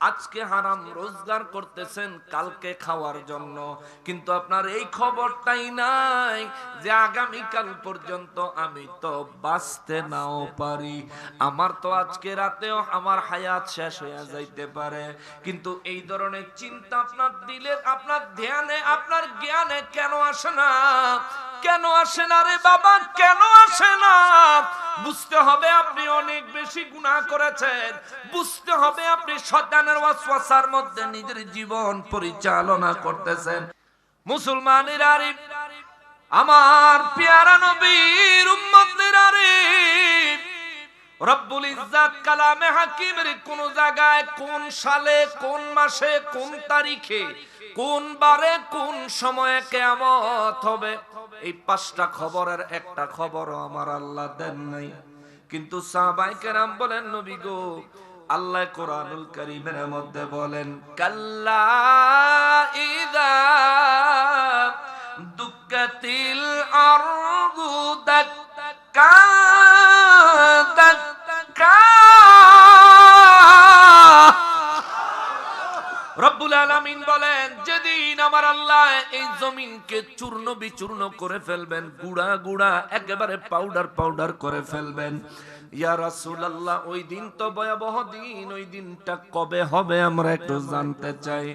আজকে হারাম রোজগার করতেছেন কালকে খাওয়ার জন্য, কিন্তু আপনার এই খবরটাই নাই যে আগামীকাল পর্যন্ত আমি তো বাঁচতে নাও পারি, আমার তো আজকে রাতেও আমার হায়াত শেষ হয়ে যাইতে পারে। কিন্তু এই ধরনের চিন্তা আপনার দিলে, আপনার ধ্যানে, আপনার জ্ঞানে কেন আসে না? কেন আসে না রে বাবা, কেন আসে না? বুঝতে হবে আপনি অনেক বেশি গুনাহ করেছেন, বুঝতে হবে আপনি শয়তানের ওয়াসওয়াসার মধ্যে নিজের জীবন পরিচালনা করতেছেন। মুসলমানেরা রে, আমার পেয়ারা নবীর উম্মতেরা রে, রব্বুল ইজ্জাত কালামে হাকিমের কোন জায়গায়, কোন সালে, কোন মাসে, কোন তারিখে, কোন বারে, কোন সময়ে কিয়ামত হবে, এই 5টা খবরের একটা খবরও আমার আল্লাহ দেন নাই। কিন্তু সাহাবায়ে কেরাম বলেন, নবী গো, আল্লাহ কোরআনুল কারীমের মধ্যে বলেন, কাল্লা ইযা দুক্কাতিল আরদু দাক্কা দাক্কা। রব্বুল আলামিন বলেন, যেদিন আমার আল্লাহ এই জমিনকে চূর্ণ বিচূর্ণ করে ফেলবেন, গুড়া গুড়া একেবারে পাউডার পাউডার করে ফেলবেন, ইয়া রাসূলুল্লাহ, ওই দিন তো ভয়াবহ দিন, ওই দিনটা কবে হবে আমরা একটু জানতে চাই।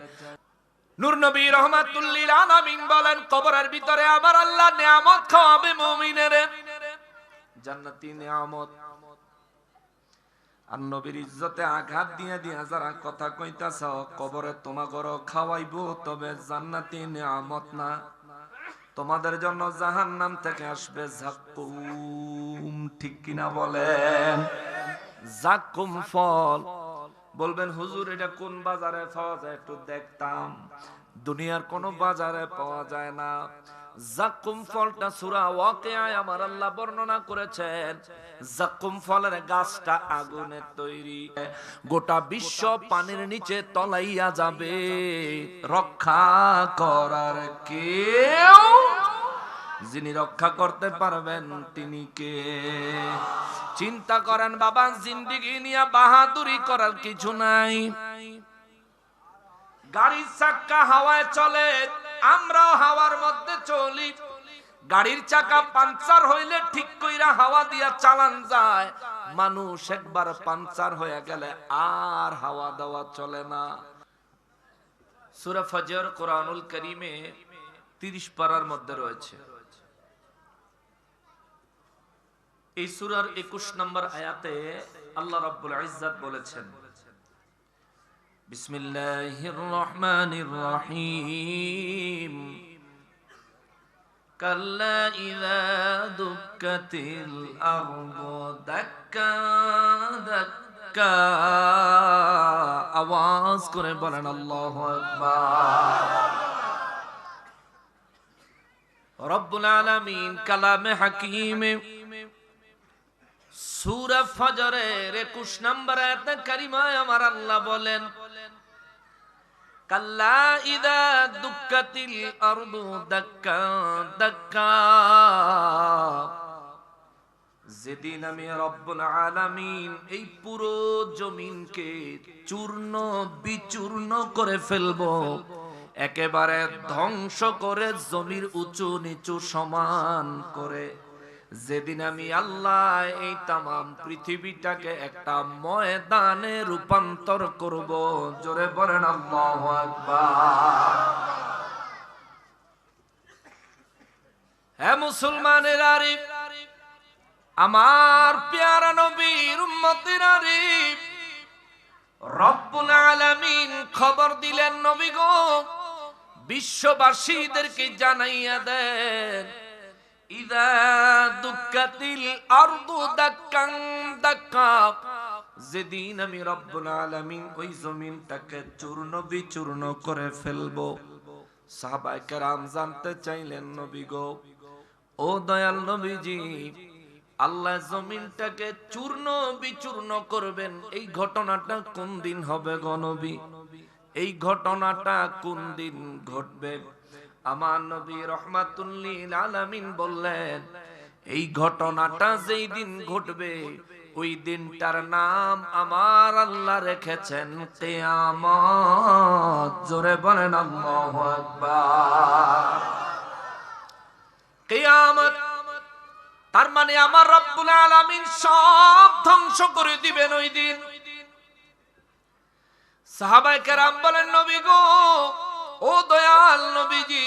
নূর নবী রাহমাতুল লিল আলামিন বলেন, কবরের ভিতরে আমার আল্লাহ নিয়ামত খাওয়াবে মুমিনের, জান্নাতি নিয়ামত। আর নবীর ইজ্জতে আঘাত দিয়া দিয়া যারা কথা কইতাছ, কবরে তোমাগরো খাওয়াইবো, তবে জান্নাতি নিয়ামত না, তোমাদের জন্য জাহান্নাম থেকে আসবে যাক্কুম। ঠিক কিনা বলেন? যাক্কুম ফল। বলবেন হুজুর এটা কোন বাজারে পাওয়া যায়, একটু দেখতাম। দুনিয়ার কোন বাজারে পাওয়া যায় না। যাক্কুম ফলটা সূরা ওয়াকিয়ায় আমার আল্লাহ বর্ণনা করেছেন। যাক্কুম ফলের গাছটা আগুনের তৈরি, গোটা বিশ্ব পানির নিচে তলাইয়া যাবে, রক্ষা করার কেউ, যিনি রক্ষা করতে পারবেন তিনি কে? চিন্তা করেন বাবা, জিন্দেগি নিয়ে বাহাদুরি করার কিছু নাই। গাড়ির চাকা হাওয়ায় চলে, আমরাও হাওয়ার মধ্যে চলি। গাড়ির চাকা পাঞ্চার হইলে ঠিক কইরা হাওয়া দিয়া চালান যায়, মানুষ একবার পাঞ্চার হয়ে গেলে আর হাওয়া দেওয়া চলে না। সূরা ফজর কোরআনুল কারীমে 30 পারার মধ্যে রয়েছে। এই সূরার 21 নম্বর আয়াতে আল্লাহ রাব্বুল ইজ্জাত বলেছেন, বিসমিল্লাহির রহমানির রহিম, কাল্লা ইযা দুক্কাতিল আরদু দাক্কা দাক্কা। আওয়াজ করে বলেন আল্লাহু আকবার। রব্বুল আলামিন কালামে হাকিমে সূরা ফজরের 21 নম্বর আয়াতে কারিমায় আমার আল্লাহ বলেন, কাল্লা ইযা দুক্কাতিল আরদু দাক্কা দাক্কা। যেদিন আমি রব্বুল আলামিন এই পুরো জমিনকে চূর্ণ বিচূর্ণ করে ফেলবো, একেবারে ধ্বংস করে জমির উঁচু নিচু সমান করে, যেদিন আমি আল্লাহ এই তামাম পৃথিবীটাকে একটা ময়দানে রূপান্তর করব, জোরে বলেন আল্লাহু আকবার। হে মুসলমানেরা রে, আমার পেয়ারা নবীর উম্মতেরা রে, রব্বুল আলামিন খবর দিলেন, নবী গো, বিশ্ববাসীদেরকে জানাইয়া দেন, ইযা দুক্কাতিল আরদু দাক্কান দাক্কা। যেদিন আমি রব্বুল আলামিন ওই জমিনটাকে চূর্ণ বিচূর্ণ করে ফেলবো। সাহাবায়ে কেরাম জানতে চাইলেন, নবী গো, ও দয়াল নবীজি, আল্লাহ জমিনটাকে চূর্ণ বিচূর্ণ করবেন, এই ঘটনাটা কোন দিন হবে গো নবী? এই ঘটনাটা কোন দিন ঘটবে? আমার নবী রাহমাতুল লিল আলামিন বললেন, এই ঘটনাটা যেই দিন ঘটবে ওই দিনটার নাম আমার আল্লাহ রেখেছেন কিয়ামত। জোরে বলেন আল্লাহু আকবার। কিয়ামত তার মানে আমার রব্বুল আলামিন সব ধ্বংস করে দিবেন ওই দিন। সাহাবায়ে কেরাম বলেন, নবী গো, ও দয়াল নবীজি,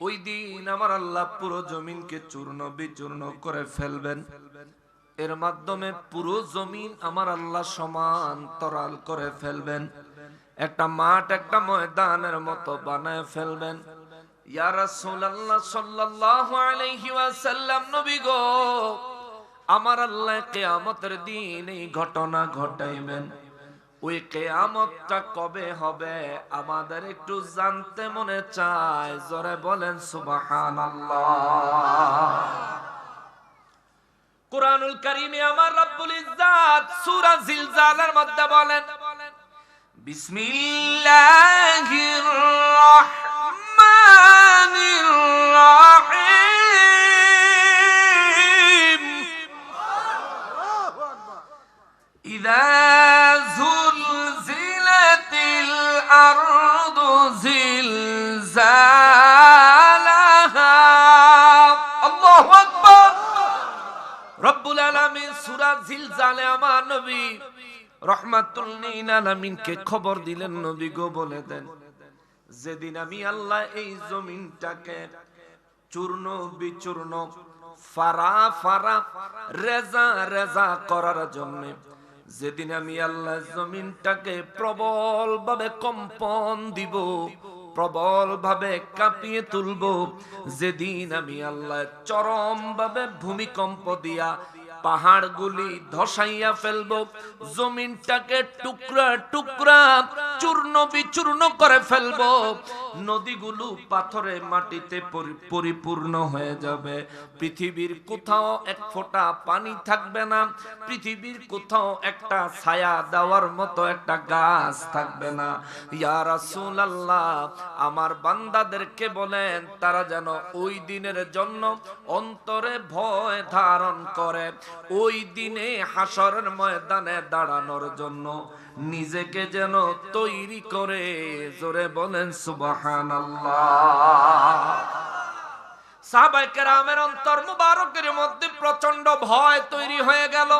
ওই দিন আমার আল্লাহ পুরো জমিনকে চূর্ণ বিচূর্ণ করে ফেলবেন। এর মাধ্যমে পুরো জমিন আমার আল্লাহ সমান্তরাল করে ফেলবেন, একটা মাঠ একটা ময়দানের মতো বানায় ফেলবেন। ইয়া রাসূলুল্লাহ সাল্লাল্লাহু আলাইহি ওয়াসাল্লাম, নবী গো, আমার আল্লাহ কিয়ামতের দিন এই ঘটনা ঘটাইবেন। ওই কিয়ামতটা কবে হবে আমাদের একটু জানতে মনে চায়। জোরে বলেন সুবহানাল্লাহ। কুরআনুল কারীমে আমার রব্বুল ইজ্জাত সূরা জিলজালের মধ্যে বলেন, বিসমিল্লাহির রাহমানির রাহিম, ইযা যুলজিলাতিল আরদু জিলজালাহা। আল্লাহু আকবার। রব্বুল আলামিন সূরা জিলজালে আমার নবী রাহমাতুল লিল আলামিনকে খবর দিলেন, নবী গো বলে দেন, যেদিন আমি আল্লাহ এই জমিনটাকে চূর্ণ বিচূর্ণ ফারা ফারা রেজা রেজা করার জন্য, যেদিন আমি আল্লাহ জমিনটাকে প্রবল ভাবে কম্পন দিব, প্রবল ভাবে কাঁপিয়ে তুলব, যেদিন আমি আল্লাহ চরম ভাবে ভূমিকম্প দিয়া পাহাড়গুলি ধসাইয়া ফেলবো, জমিনটাকে টুকরা টুকরা চূর্ণ বিচূর্ণ করে ফেলবো, নদীগুলো পাথরে মাটিতে পরিপূর্ণ হয়ে যাবে, পৃথিবীর কোথাও এক ফোঁটা পানি থাকবে না, পৃথিবীর কোথাও একটা ছায়া দেওয়ার মতো একটা গাছ থাকবে না। ইয়া রাসূলুল্লাহ, আমার বান্দাদেরকে বলেন তারা যেন ওই দিনের জন্য অন্তরে ভয় ধারণ করে, ওই দিনে হাসরের ময়দানে দাঁড়ানোর জন্য নিজেকে যেন তৈরি করে। জোরে বলেন সুবহানাল্লাহ। সাহাবায়ে কেরামের অন্তর মুবারকের মধ্যে প্রচন্ড ভয় তৈরি হয়ে গেল।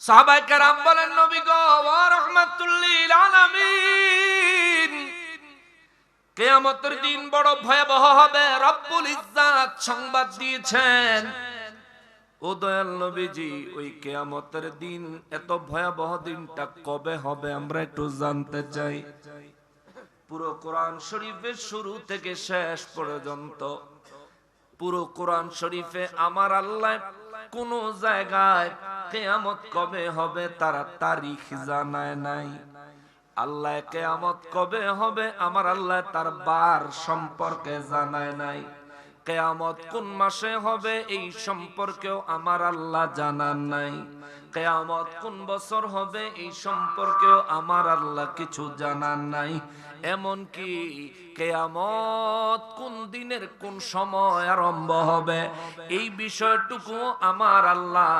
সাহাবায়ে কেরাম বলেন, নবী গো ওয়া রাহমাতুল লিল আলামিন, কিয়ামতের দিন বড় ভয়াবহ হবে, রব্বুল ইজ্জাত সংবাদ দিয়েছেন। ও দয়াল নবীজি, ওই কিয়ামতের দিন, এত ভয়াবহ দিনটা কবে হবে আমরা একটু জানতে চাই। পুরো কোরআন শরীফের শুরু থেকে শেষ পর্যন্ত পুরো কোরআন শরীফে আমার আল্লাহ কোন জায়গায় কিয়ামত কবে হবে তার তারিখ জানায় নাই। আল্লাহ কিয়ামত কবে হবে আমার আল্লাহ তার বার সম্পর্কে জানায় নাই। কিয়ামত কোন মাসে হবে এই সম্পর্কেও আমার আল্লাহ জানান নাই। কিয়ামত কোন বছর হবে এই সম্পর্কেও আমার আল্লাহ কিছু জানান নাই। এমন কি কিয়ামত কোন দিনের কোন সময় আরম্ভ হবে এই বিষয়টুকু আমার আল্লাহ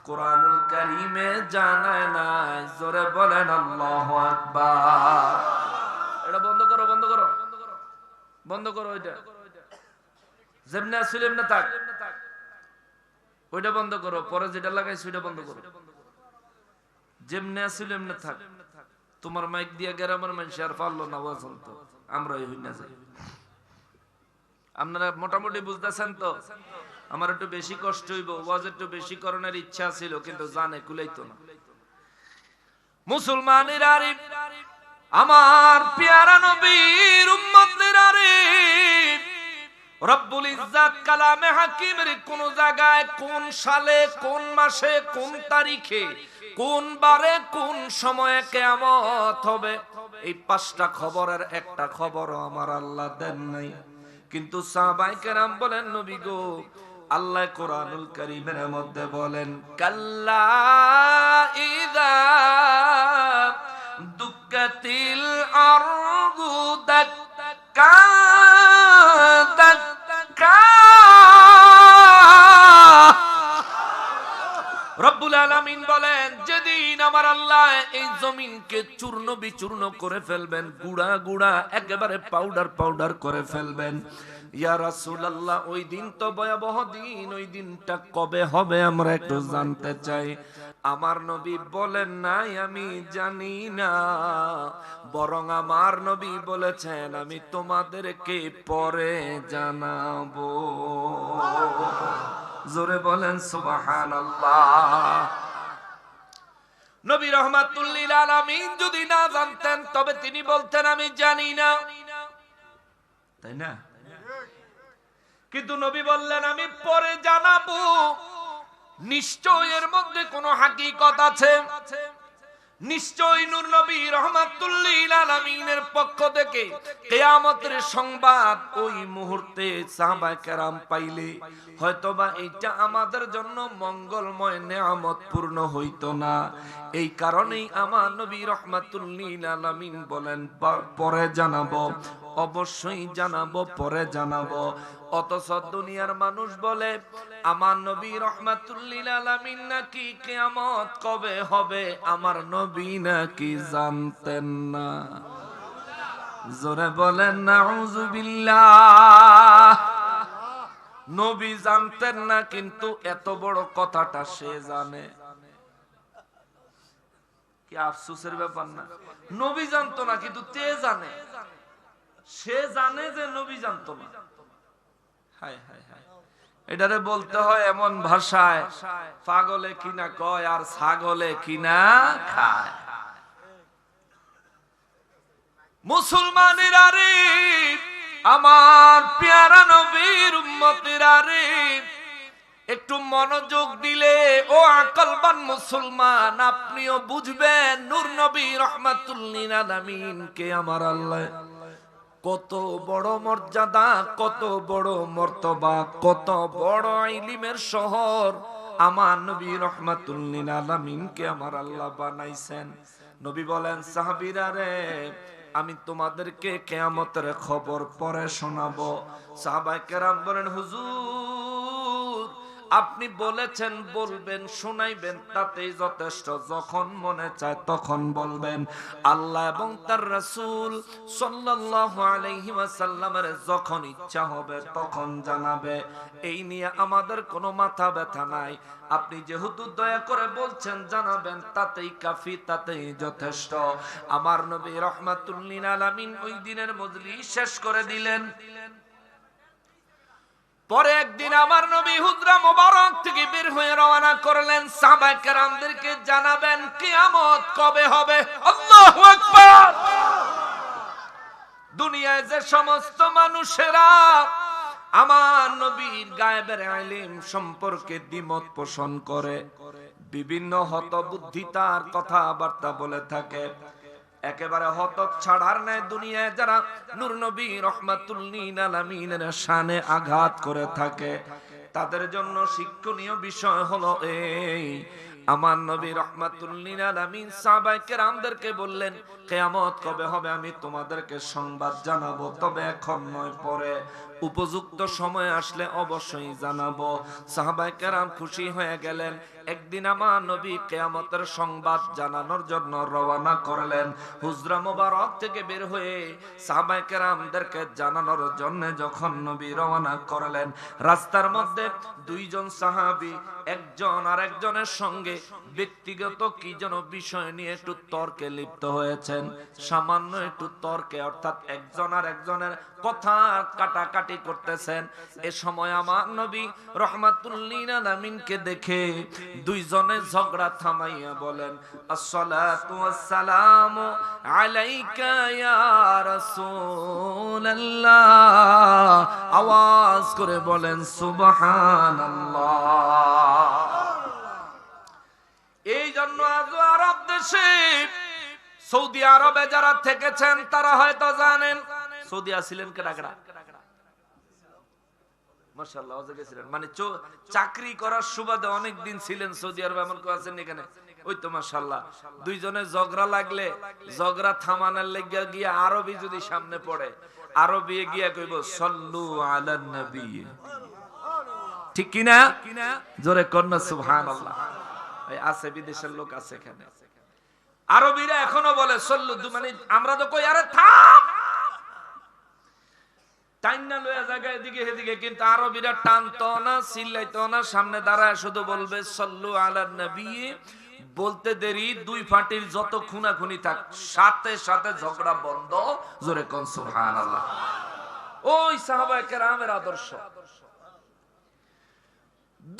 কোরআনুল কারীমে জানায় নাই। জোরে বলেন আল্লাহু আকবার। এটা বন্ধ করো, বন্ধ করো, বন্ধ করো। ওইটা যেমনে আসলে এমনি থাক, ওইটা বন্ধ করো। পরে যেটা লাগাইছি ওইটা বন্ধ করো। যেমনে আসলে এমনি থাক। তোমার মাইক দিয়া গ্রামের মানুষ আর পারলো না ওয়াজ তো আমরাই হই না যাই। আপনারা মোটামুটি বুঝতেছেন তো? আমার একটু বেশি কষ্ট হইব, ওয়াজ একটু বেশি করার ইচ্ছা ছিল, কিন্তু জানে কুলাইতো না। মুসলমানের আরে আমার পেয়ারা নবীর উম্মতের আরে রব্বুল ইজ্জাত কালামে হাকিমের কোন জায়গায় কোন সালে কোন মাসে কোন তারিখে কোন বারে কোন সময়ে কিয়ামত হবে এই পাঁচটা খবরের একটা খবরও আমার আল্লাহ দেন নাই। কিন্তু সাহাবায়ে কেরাম বলেন, নবী গো, আল্লাহ কোরআনুল কারীমের মধ্যে বলেন, কাল্লা ইযা দুক্কাতিল আরদু দাক্কা দাক্কা। আলামিন বলেন, যেদিন আমার আল্লাহ এই জমিনকে চূর্ণ বিচূর্ণ করে ফেলবেন, গুড়া গুড়া একেবারে পাউডার পাউডার করে ফেলবেন, ইয়া রাসূলুল্লাহ, ওই দিন তো ভয়াবহ দিন, ওই দিনটা কবে হবে আমরা একটু জানতে চাই। আমার নবী বলেন নাই আমি জানি না, বরং আমার নবী বলেছেন আমি তোমাদেরকে পরে জানাবো। জোরে বলেন সুবহানাল্লাহ। নবী রাহমাতুল লিল আলামিন যদি না জানতেন তবে তিনি বলতেন আমি জানি না, তাই না? কিন্তু নবী বললেন আমি পরে জানাবো। নিশ্চয় এর মধ্যে কোনো হাকিকত আছে, নিশ্চয় নূর নবী রাহমাতুল লিল আলামিনের পক্ষ থেকে কিয়ামতের সংবাদ ওই মুহূর্তে সাহাবায়ে কেরাম পাইলে হয়তোবা এটা আমাদের জন্য মঙ্গলময় নিয়ামত পূর্ণ হইতো না। এই কারণেই আমার নবী রাহমাতুল লিল আলামিন বলেন পরে জানাবো, অবশ্যই জানাবো, পরে জানাবো। অথচ দুনিয়ার মানুষ বলে আমার নবী রাহমাতুল লিল আলামিন নাকি কিয়ামত কবে হবে আমার নবী নাকি জানতেন না। জোরে বলেন নাউযুবিল্লাহ। নবী জানতেন না, কিন্তু এত বড় কথাটা সে জানে। কি আফসোসের ব্যাপার না? নবী জানতো না কিন্তু তে জানে, সে জানে যে নবী জানতো না। হায় হায় হায়, এটারে বলতে হয় এমন ভাষায়, পাগলে কিনা কয় আর ছাগলে কিনা খায়। মুসলমানেরা রে, আমার পেয়ারা নবীর উম্মতেরা রে, একটু মনোযোগ দিলে ও আকলবান মুসলমান আপনিও বুঝবেন নূর নবী রাহমাতুল লিল আলামিন কে আমার আল্লাহ কত বড় মর্যাদা, কত বড় মর্তবা, কত বড় ইলমের শহর আমার নবী রাহমাতুল লিল আলামিন কে আমার আল্লাহ বানাইছেন। নবী বলেন সাহাবীরা রে, আমি তোমাদেরকে কিয়ামতের খবর পরে শোনাবো। সাহাবায়ে কেরাম বলেন হুজুর আপনি বলেছেন বলবেন, শোনাইবেন, তাতেই যথেষ্ট, যখন মনে চায় তখন বলবেন। আল্লাহ এবং তার রাসূল সাল্লাল্লাহু আলাইহি ওয়াসাল্লামের যখন ইচ্ছা হবে তখন জানাবে, এই নিয়ে আমাদের কোনো মাথা ব্যথা নাই। আপনি যেহেতু দয়া করে বলছেন জানাবেন, তাতেই কাফি, তাতেই যথেষ্ট। আমার নবী রাহমাতুল লিল আলামিন ওই দিনের মজলিস শেষ করে দিলেন। পরে একদিন আমার নবী হুজরা মোবারক থেকে বের হয়ে রওনা করলেন, সাহাবায়ে কেরামদেরকে জানাবেন কিয়ামত কবে হবে। আল্লাহু আকবার। দুনিয়ায় যে সমস্ত মানুষেরা আমার নবীর গায়েবের ইলম সম্পর্কে দ্বিমত পোষণ করে, বিভিন্ন হতবুদ্ধিতার কথাবার্তা বলে থাকে, একেবারে হতক ছাড়ার নাই দুনিয়ায় যারা নূর নবী রাহমাতুল লিল আলামিনের শানে আঘাত করে থাকে, তাদের জন্য শিক্ষণীয় বিষয় হলো এই, আমার নবী রাহমাতুল লিল আলামিন সাহাবায়ে কেরামদেরকে বললেন কিয়ামত কবে হবে আমি তোমাদেরকে সংবাদ জানাবো, তবে এখন নয় পরে, উপযুক্ত সময় আসলে অবশ্যই জানাবো। সাহাবায়ে কেরাম খুশি হয়ে গেলেন। একদিন আমার নবী কিয়ামতের সংবাদ জানানোর জন্য রওনা করলেন। হুজরা মোবারক থেকে বের হয়ে সাহাবায়ে কেরামদেরকে জানানোর জন্য যখন নবী রওনা করলেন, রাস্তার মধ্যে দুইজন সাহাবী একজন আরেকজনের সঙ্গে ব্যক্তিগত কি যেন বিষয় নিয়ে একটু তর্কে লিপ্ত হয়েছেন। সামান্য একটু তর্কে, অর্থাৎ একজন আর একজনের কথা কাটাকাটি করতেছেন। এ সময় আমার নবী রাহমাতুল লিল আলামিনকে দেখে দুইজনে ঝগড়া থামাইয়া বলেন আসসালাতু ওয়াসসালামু আলাইকা ইয়া রাসূলুল্লাহ। আওয়াজ করে বলেন সুবহানাল্লাহ। এই জন্য আজ আরব দেশে সৌদি আরবে যারা থেকেছেন তারা হয়তো জানেন, সৌদি ছিলেন কেডা কেডা মাশাআল্লাহ, গেছিলেন মানে চাকরি করার সুবাদে অনেক দিন ছিলেন সৌদি আরবে, এমন কেউ আছেন এখানে? ওই তো মাশাআল্লাহ, দুইজনে ঝগড়া লাগলে ঝগড়া থামানোর লাগা গিয়া আরবি যদি সামনে পড়ে, আরবি গিয়া কইব সাল্লু আলান নবী, ঠিক কি না? জোরে কন্না সুবহানাল্লাহ। ওই আছে বিদেশের লোক আছে এখানে। আরবিরা এখনো বলে সল্লু, মানে আমরা তো কই আরে থাম, টাইনা লয়া জায়গায় এদিকে এদিকে, কিন্তু আরবিরা টানতো না, চিল্লাইতো না, সামনে দাঁড়ায় শুধু বলবে সল্লু আলান নবী। বলতে দেরি, দুই পার্টির যত খুনাখুনি থাক সাথে সাথে ঝগড়া বন্ধ। জোরে কোন সুবহানাল্লাহ। ওই সাহাবায়ে কেরামের আদর্শ।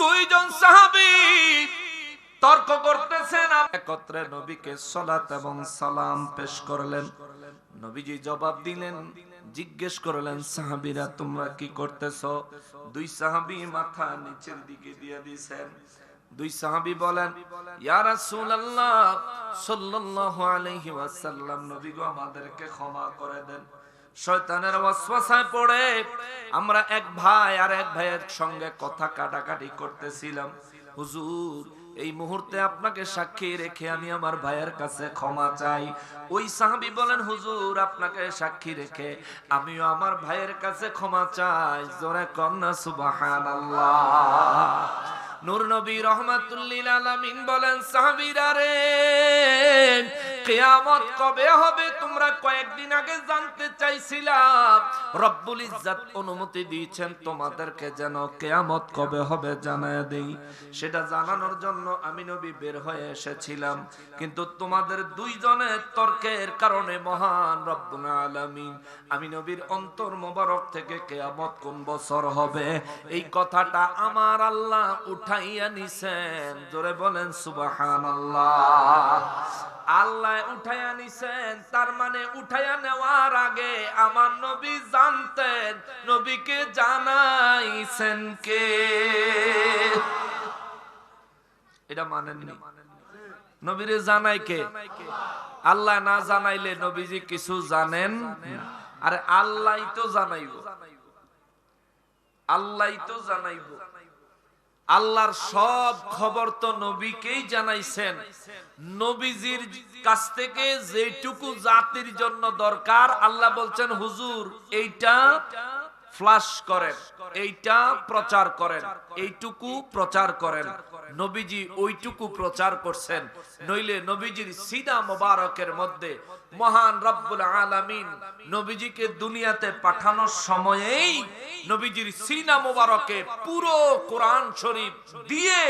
দুইজন সাহাবী তর্ক করতেছেন, একত্রে নবীকে সালাত এবং সালাম পেশ করলেন। নবীজি জবাব দিলেন, জিজ্ঞেস করলেন সাহাবীরা তোমরা কি করতেছো? দুই সাহাবী মাথা নিচের দিকে দিয়ে দিয়েছেন। দুই সাহাবী বলেন, ইয়া রাসূলুল্লাহ সাল্লাল্লাহু আলাইহি ওয়াসাল্লাম, নবী গো আমাদেরকে ক্ষমা করে দেন। শয়তানের ওয়াসওয়াসায় পড়ে আমরা এক ভাই আর এক ভাইয়ের সঙ্গে কথা কাটাকাটি করতেছিলাম। হুজুর, এই মুহূর্তে আপনাকে সাক্ষী রেখে আমি আমার ভাইয়ের কাছে ক্ষমা চাই। ওই সাহাবী বলেন, হুজুর আপনাকে সাক্ষী রেখে আমিও আমার ভাইয়ের কাছে ক্ষমা চাই। জোরে কন্না সুবহানাল্লাহ। নূর নবী রাহমাতুল লিল আলামিন বলেন, সাহাবীরা রে, কিয়ামত কবে হবে তোমরা কয়েকদিন আগে জানতে চাইছিলাম। রব্বুল ইজ্জত অনুমতি দিয়েছেন তোমাদেরকে যেন কিয়ামত কবে হবে জানায় দেই। সেটা জানানোর জন্য আমি নবী বের হয়ে এসেছিলাম, কিন্তু তোমাদের দুইজনের তর্কের কারণে মহান রব্বুল আলামিন আমি নবীর অন্তর মোবারক থেকে কিয়ামত কোন বছর হবে এই কথাটা আমার আল্লাহ উঠাইয়া নিছেন। জোরে বলেন সুবহানাল্লাহ। আল্লাহ উঠাইয়া নিছেন, তার মানে উঠাইয়া নেওয়ার আগে আমার নবী জানতেন। নবীকে জানাইছেন কে? এটা মানেননি? নবীরে জানাই কে? আল্লাহ না জানাইলে নবীজি কিছু জানেন? আরে আল্লাহই তো জানাইব, আল্লাহই তো জানাইব। আল্লাহর সব খবর তো নবীকেই জানাইছেন। নবীজির কাছ থেকে যেটুকু জাতির জন্য দরকার আল্লাহ বলছেন, হুজুর এইটা ফ্লাশ করেন, এইটা প্রচার করেন, এইটুকু প্রচার করেন। নবীজি ওইটুকু প্রচার করছেন। নইলে নবীজির সিনা মোবারকের মধ্যে মহান রব্বুল আলামিন নবীজিকে দুনিয়াতে পাঠানোর সময়েই নবীজির সিনা মোবারকে পুরো কোরআন শরীফ দিয়ে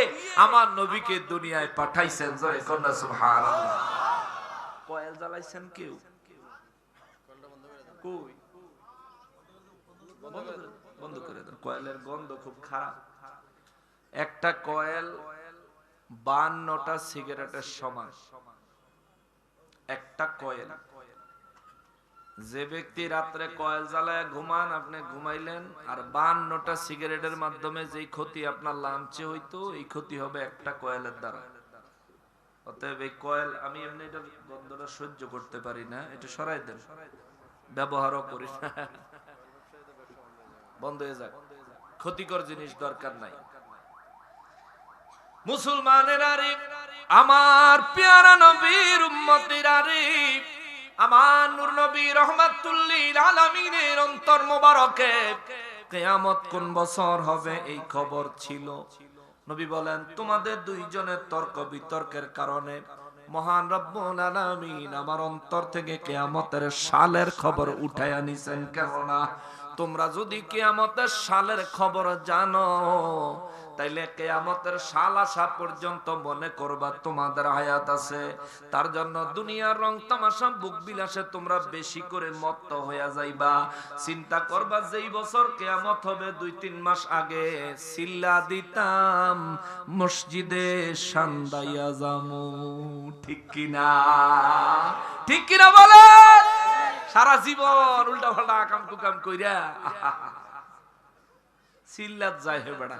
আমার নবীকে দুনিয়ায় পাঠাইছেন। জয় কন্যা সুবহানাল্লাহ। কয়েল জ্বালাইছেন কেউ? কই? বন্ধ করে দেন, কয়েলের গন্ধ খুব খারাপ। একটা কয়েল 52টা সিগারেটের সমান। একটা কয়েল। যে ব্যক্তি রাত্রে কয়েল জ্বালায় ঘুমান, আপনি ঘুমাইলেন, আর 52টা সিগারেটের মাধ্যমে যেই ক্ষতি আপনার লাঞ্চে হইতো এই ক্ষতি হবে একটা কয়েলের দ্বারা। অতএব এই কয়েল, আমি এমনি এটা গন্ধটা সহ্য করতে পারি না, এটা সরাই দেন, ব্যবহারও করি না, বন্ধ হয়ে যাক, ক্ষতিকর জিনিস দরকার নাই। মুসলমানেরা রে, আমার পেয়ারা নবীর উম্মতেরা রে, আমার নূর নবী রাহমাতুল লিল আলামিনের অন্তর মোবারকে কিয়ামত কোন বছর হবে এই খবর ছিল। নবী বলেন, তোমাদের দুইজনের তর্ক বিতর্কের কারণে মহান রব্বুল আলামিন আমার অন্তর থেকে কিয়ামতের সালের খবর উঠাইয়া নিছেন। কেননা তোমরা যদি কিয়ামতের সালের খবর জানো, তাইলে কিয়ামতের সাল আসা পর্যন্ত মনে করবা তোমাদের হায়াত আছে। তার জন্য দুনিয়ার রং তামাশা বুক বিলাসে তোমরা বেশি করে মত্ত হইয়া যাইবা। চিন্তা করবা যেই বছর কিয়ামত হবে 2-3 মাস আগে সিল্লা দিতাম মসজিদে সান্দাইয়া যামু। ঠিক কিনা? ঠিক কিনা বলে? সারা জীবন উল্টা পাল্টা কাম কুকাম কইরা সিল্লাত যায় হে বেড়া।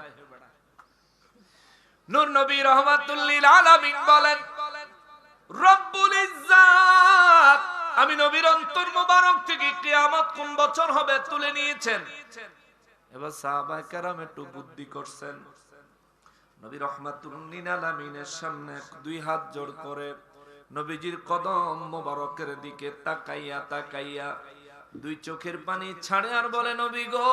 নূর নবী রাহমাতুল লিল আলামিন বলেন, রব্বুল ইজ্জাত আমি নবীর অন্তর মোবারক থেকে কিয়ামত কোন বছর হবে তুলে নিয়েছেন। এবার সাহাবায়ে কেরাম একটু বুদ্ধি করছেন। নবী রাহমাতুল লিল আলামিনের সামনে 2 হাত জোড় করে নবীজির কদম মোবারকের দিকে তাকাইয়া তাকাইয়া 2 চোখের পানি ছাড়ে আর বলে, নবী গো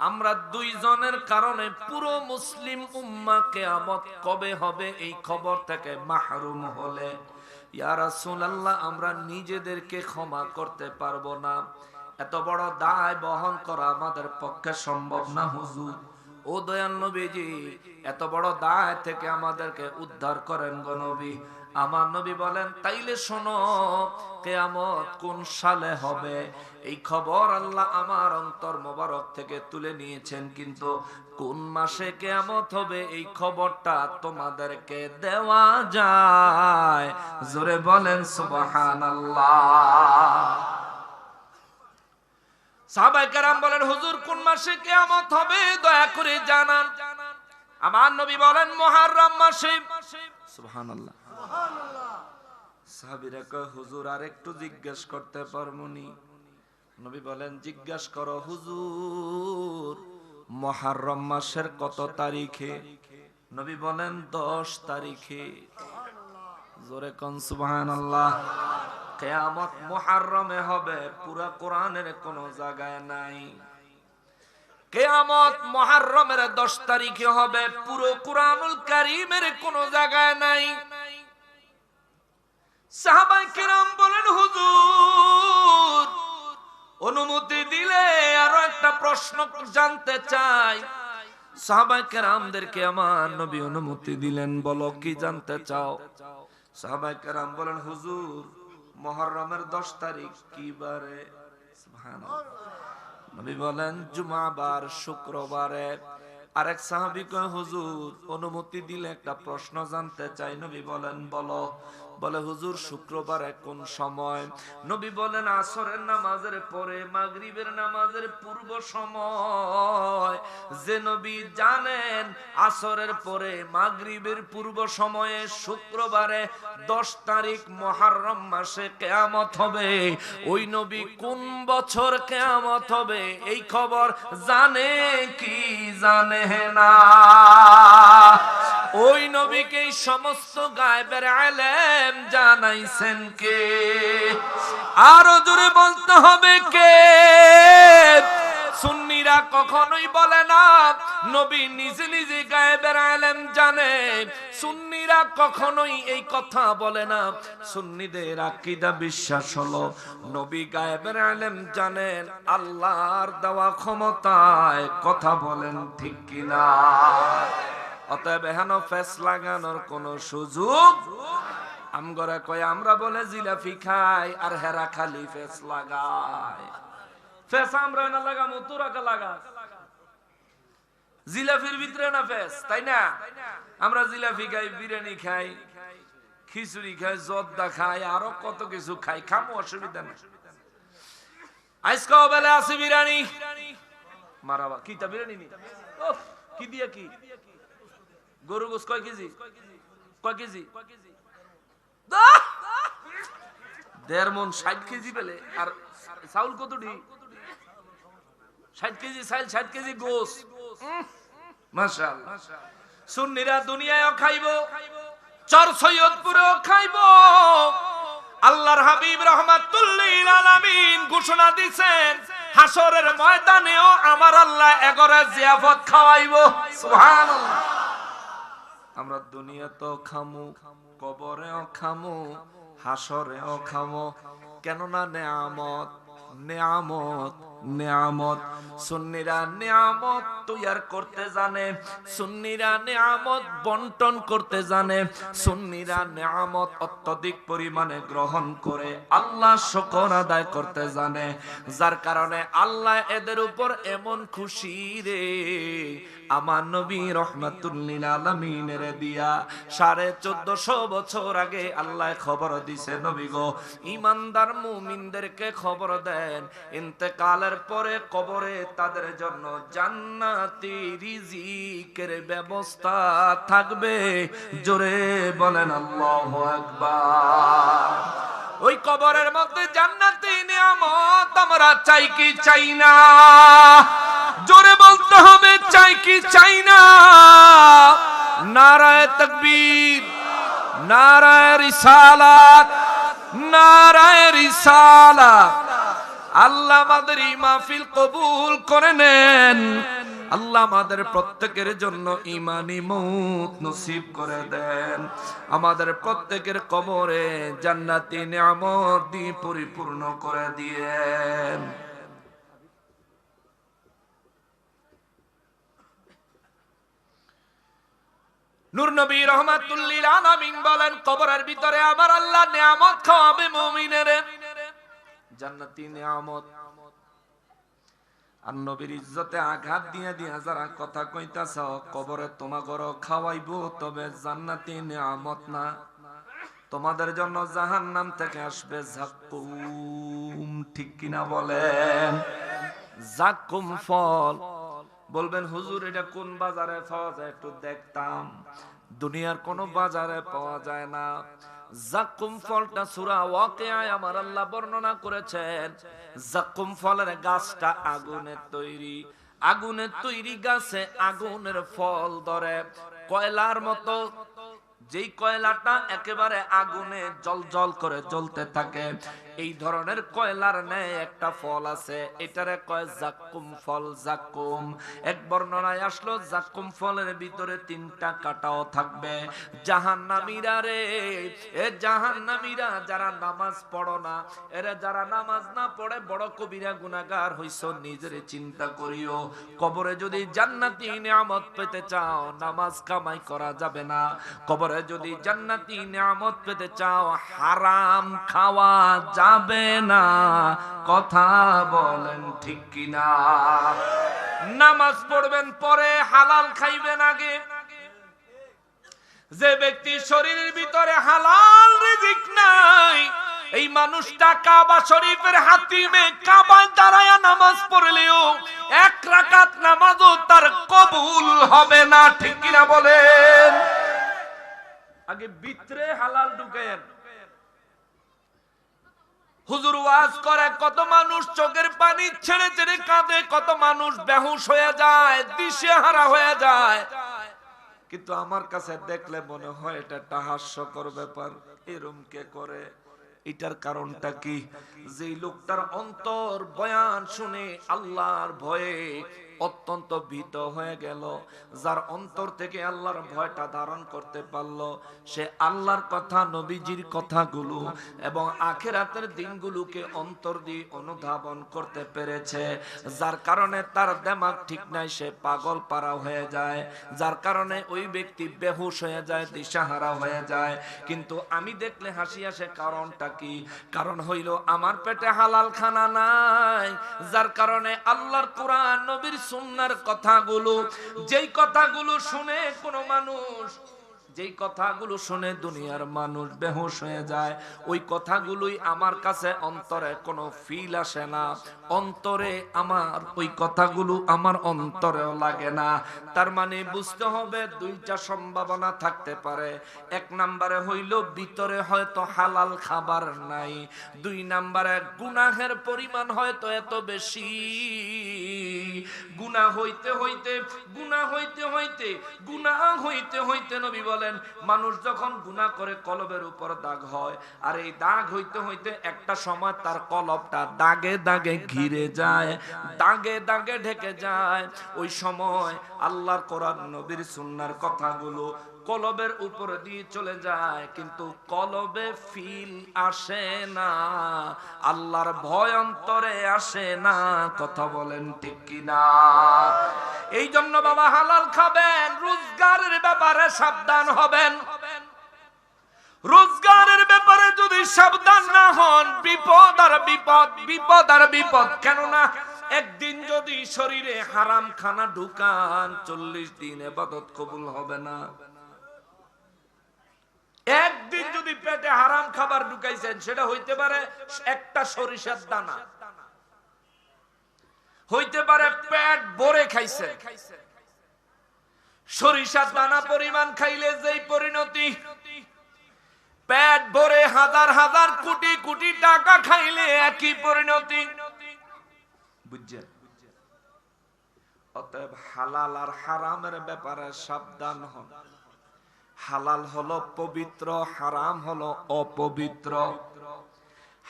আমরা দুইজনের কারণে পুরো মুসলিম উম্মাহ কিয়ামত কবে হবে এই খবর থেকে মাহরুম হলে ইয়া রাসূলুল্লাহ আমরা নিজেদেরকে ক্ষমা করতে পারবো না, এত বড় দায় বহন করা আমাদের পক্ষে সম্ভব না হুজুর। ও দয়াল নবীজি, এত বড় দায় থেকে আমাদেরকে উদ্ধার করেন গো নবী। আমার নবী বলেন, তাইলে শোনো, কিয়ামত কোন সালে হবে এই খবর আল্লাহ আমার অন্তর মোবারক থেকে তুলে নিয়েছেন, কিন্তু কোন মাসে কিয়ামত হবে এই খবরটা তোমাদেরকে দেওয়া যায়। জোরে বলেন সুবহানাল্লাহ। সাহাবায়ে কেরাম বলেন, হুজুর কোন মাসে কিয়ামত হবে দয়া করে জানান। আমার নবী বলেন, মুহররম মাসে। সুবহানাল্লাহ। সাহাবীরা কয়, হুজুর আর একটু জিজ্ঞেস করতে পারমুনি? নবী বলেন, জিজ্ঞেস করো হুজুর, মুহররম মাসের কত তারিখে? নবী বলেন, 10 তারিখে। জোরে কোন সুবহানাল্লাহ। কিয়ামত মুহররমে হবে, পুরা কোরআনের কোন জায়গায় নাই। কিয়ামত মুহররমের 10 তারিখে হবে, পুরো কুরআনুল কারীমের কোন জায়গায় নাই। সাহাবায়ে কেরাম বলেন, হুজুর অনুমতি দিলে আরো একটা প্রশ্ন জানতে চাই। সাহাবায়ে কেরামদেরকে আমার নবী অনুমতি দিলেন, বলো কি জানতে চাও? সাহাবায়ে কেরাম বলেন, হুজুর মুহররমের 10 তারিখ কি বারে? সুবহানাল্লাহ। নবী বলেন, জুমাবার, শুক্রবারে। আরেক সাহাবী কয়, হুজুর অনুমতি দিলে একটা প্রশ্ন জানতে চাই। নবী বলেন, বলো। বলে, হুজুর শুক্রবারে কোন সময়? নবী বলেন, আসরের নামাজের পরে, মাগরিবের নামাজের পূর্ব সময়। যে নবী জানেন আসরের পরে মাগরিবের পূর্ব সময়ে শুক্রবারে 10 তারিখ মুহররম মাসে কিয়ামত হবে, ওই নবী কোন বছর কিয়ামত হবে এই খবর জানে কি জানে না? ওই নবীকে এই সমস্ত গায়বের ইলম জানাইছেন কে? আরো জোরে বলতে হবে কে? সুন্নিরা কখনোই বলে না নবী নিজে নিজে গায়বের ইলম জানে। সুন্নিরা কখনোই এই কথা বলে না। সুন্নিদের আকীদা বিশ্বাস হলো নবী গায়বের ইলম জানেন আল্লাহর দেওয়া ক্ষমতায়। কথা বলেন ঠিক কিনা? অতএব এখানে ফেস লাগানোর কোন সুযোগ আমগরে কয়, আমরা বলে জিলাপি খাই আর হেরা খালি ফেস লাগায়। ফেস আমরা না লাগামু, তোরা কে লাগা? জিলাপির ভিতরে না ফেস, তাই না? আমরা জিলাপি খাই, বিরিয়ানি খাই, খিচুড়ি খাই, জর্দা খাই, আরো কত কিছু খাই, খামো, অসুবিধা নেই। আজকে বেলা আছে বিরিয়ানি, মারাবা কিটা বিরিয়ানি নি? কি দিয়া কি? গরু গোস কয় কেজি? কয় কেজি? 1.5 মণ 60 কেজি পেলে। আর চাউল কতটি? 60 কেজি চাউল, 60 কেজি গোস। মাশাআল্লাহ। সুন্নিরা দুনিয়ায়ও খাইবো, চর সৈয়দপুরেও খাইবো। আল্লাহর হাবিব রাহমাতুল লিল আলামিন ঘোষণা দিয়েছেন, হাসরের ময়দানেও আমার আল্লাহ এগরে জিয়াফত খাওয়াইবো। সুবহানাল্লাহ। আমরা দুনিয়াতেও খামু, কবরেও খামু, হাসরেও খামু। কেননা নেয়ামত, নেয়ামত, নেয়ামত। সুন্নিরা নেয়ামত তৈয়ার করতে জানে, সুন্নিরা নেয়ামত বন্টন করতে জানে, সুন্নিরা নেয়ামত অত্যধিক পরিমাণে গ্রহণ করে আল্লাহ শুকর আদায় করতে জানে। যার কারণে আল্লাহ এদের উপর এমন খুশি রে, আমার নবী রাহমাতুল লিল আলামিনের দিয়া 1450 বছর আগে আল্লাহ খবর দিছে, নবী গো ঈমানদার মুমিনদেরকে খবর দেন ইন্তেকালের পরে কবরে তাদের জন্য জান্নাতি রিজিকের ব্যবস্থা থাকবে। জোরে বলেন আল্লাহু আকবার। ওই কবরের মধ্যে জান্নাতি নিয়ামত আমরা চাই কি চাই না? জোরে বলতে হবে, চাই কি চাই না? নারায়ে তাকবীর, নারায়ে রিসালাত, নারায়ে রিসালাত। আল্লাহ আমাদের এই মাহফিল কবুল করে নেন। আল্লাহ আমাদের প্রত্যেকের জন্য ঈমানি মউত নসিব করে দেন। আমাদের প্রত্যেকের কবরে জান্নাতি নিয়ামত দিয়ে পরিপূর্ণ করে দিয়েন। নূর নবী রাহমাতুল লিল আলামিন বলেন, কবরের ভিতরে আমার আল্লাহ নিয়ামত খাওয়াবে মুমিনের, জান্নাতি নিয়ামত। আর নবীর ইজ্জতে আঘাত দিয়ে দিয়া যারা কথা কইতাছ, কবরে তোমাগর খাওয়াইবো তবে জান্নাতি নিয়ামত না, তোমাদের জন্য জাহান্নাম থেকে আসবে যাক্কুম। ঠিক কিনা বলেন? যাক্কুম ফল। বলবেন হুজুর এটা কোন বাজারে পাওয়া যায়, একটু দেখতাম। দুনিয়ার কোন বাজারে পাওয়া যায় না। যাক্কুম ফলটা সূরা ওয়াকিয়ায় আমার আল্লাহ বর্ণনা করেছেন। যাক্কুম ফলের গাছটা আগুনের তৈরি, আগুনের তৈরি গাছে আগুনের ফল ধরে কয়লার মতো। যেই কয়লাটা একেবারে আগুনে জল করে জ্বলতে থাকে, এই ধরনের কয়লার ন্যায় একটা ফল আছে, এটারে কয় যাক্কুম ফল। যাক্কুম এক বর্ণনায় আসলো যাক্কুম ফলের ভিতরে 3টা কাঁটাও থাকবে। জাহান্নামীরা রে, এ জাহান্নামীরা যারা নামাজ পড়ো না, এরা যারা নামাজ না পড়ে বড় কবিরা গুনাহগার হইছো, নিজের চিন্তা করিও। কবরে যদি জান্নাতি নিয়ামত পেতে চাও, নামাজ কামাই করা যাবে না। কবরে যদি জান্নাতি নিয়ামত পেতে চাও, হারাম খাওয়া যাবে না। কথা বলেন ঠিক কিনা? নামাজ পড়বেন পরে, হালাল খাইবেন আগে। যে ব্যক্তি শরীরের ভিতরে হালাল রিজিক নাই, এই মানুষটা কাবা শরীফের হাতিমে কাবায় দাঁড়ায়া নামাজ পড়লেও 1 রাকাত নামাজও তার কবুল হবে না। ঠিক কিনা বলেন? আগে ভিতরে হালাল ঢুকেন। হুজুর ওয়াজ করে, কত মানুষ চোখের পানি ছেড়ে ছেড়ে কাঁদে, কত মানুষ বেহুশ হয়ে যায়, দিশেহারা হয়ে যায়। কিন্তু আমার কাছে দেখলে মনে হয় এটা একটা হাস্যকর ব্যাপার। এরম কে করে? এটার কারণটা কি? যে লোকটার অন্তর বয়ান শুনে আল্লাহর ভয়ে অত্যন্ত ভীত হয়ে গেল, যার অন্তর থেকে আল্লাহর ভয়টা ধারণ করতে পারলো, সে আল্লাহর কথা, নবীজির কথাগুলো এবং আখিরাতের দিনগুলোকে অন্তর দিয়ে অনুধাবন করতে পেরেছে। যার কারণে তার দিমাগ ঠিক নাই, সে পাগল পারা হয়ে যায়, যার কারণে ওই ব্যক্তি বেহুশ হয়ে যায়, দিশাহারা হয়ে যায়। কিন্তু আমি দেখলে হাসি আসে, কারণটা কি? কারণ হইল আমার পেটে হালাল খানা নাই, যার কারণে আল্লাহর কোরআন, নবীর সুন্নাহর কথাগুলো, যেই কথাগুলো শুনে কোন মানুষ, যেই কথাগুলো শুনে দুনিয়ার মানুষ বেহুশ হয়ে যায়, ওই কথাগুলোই আমার কাছে অন্তরে কোনো ফিল আসে না। অন্তরে আমার ওই কথাগুলো আমার অন্তরেও লাগে না। তার মানে বুঝতে হবে 2টা সম্ভাবনা থাকতে পারে। 1 নম্বরে হইল ভিতরে হয়তো হালাল খাবার নাই, 2 নম্বরে গুনাহের পরিমাণ হয়তো এত বেশি, গুনাহ হইতে হইতে গুনাহ হইতে হইতে গুনাহ হইতে হইতে নবী বলেন, মানুষ যখন গুনাহ করে কলবের উপর দাগ হয়, আর এই দাগ হইতে হইতে একটা সময় তার কলবটা দাগে দাগে ঘিরে যায়, দাগে দাগে ঢেকে যায়। ওই সময় আল্লাহর কোরআন, নবীর সুন্নাহর কথাগুলো কলবের উপর দিয়ে চলে যায়, কিন্তু কলবে ফিল আসে না, আল্লাহর ভয় অন্তরে আসে না। কথা বলেন ঠিক কিনা? এই জন্য বাবা হালাল খাবেন, রোজগারের ব্যাপারে সাবধান হবেন। রোজগারের ব্যাপারে যদি সাবধান না হন, বিপদ আর বিপদ, বিপদ আর বিপদ। কেননা একদিন যদি শরীরে হারাম খানা ঢুকান, 40 দিন ইবাদত কবুল হবে না। একদিন যদি পেটে হারাম খাবার ঢুকাইছেন, সেটা হইতে পারে একটা সরিষার দানা, হইতে পারে পেট ভরে খাইছেন। সরিষার দানা পরিমাণ খাইলে যেই পরিণতি, পেট ভরে হাজার হাজার কোটি কোটি টাকা খাইলে একই পরিণতি। বুঝছেন? অতএব হালাল আর হারামের ব্যাপারে সাবধান হন। হালাল হলো পবিত্র, হারাম হলো অপবিত্র।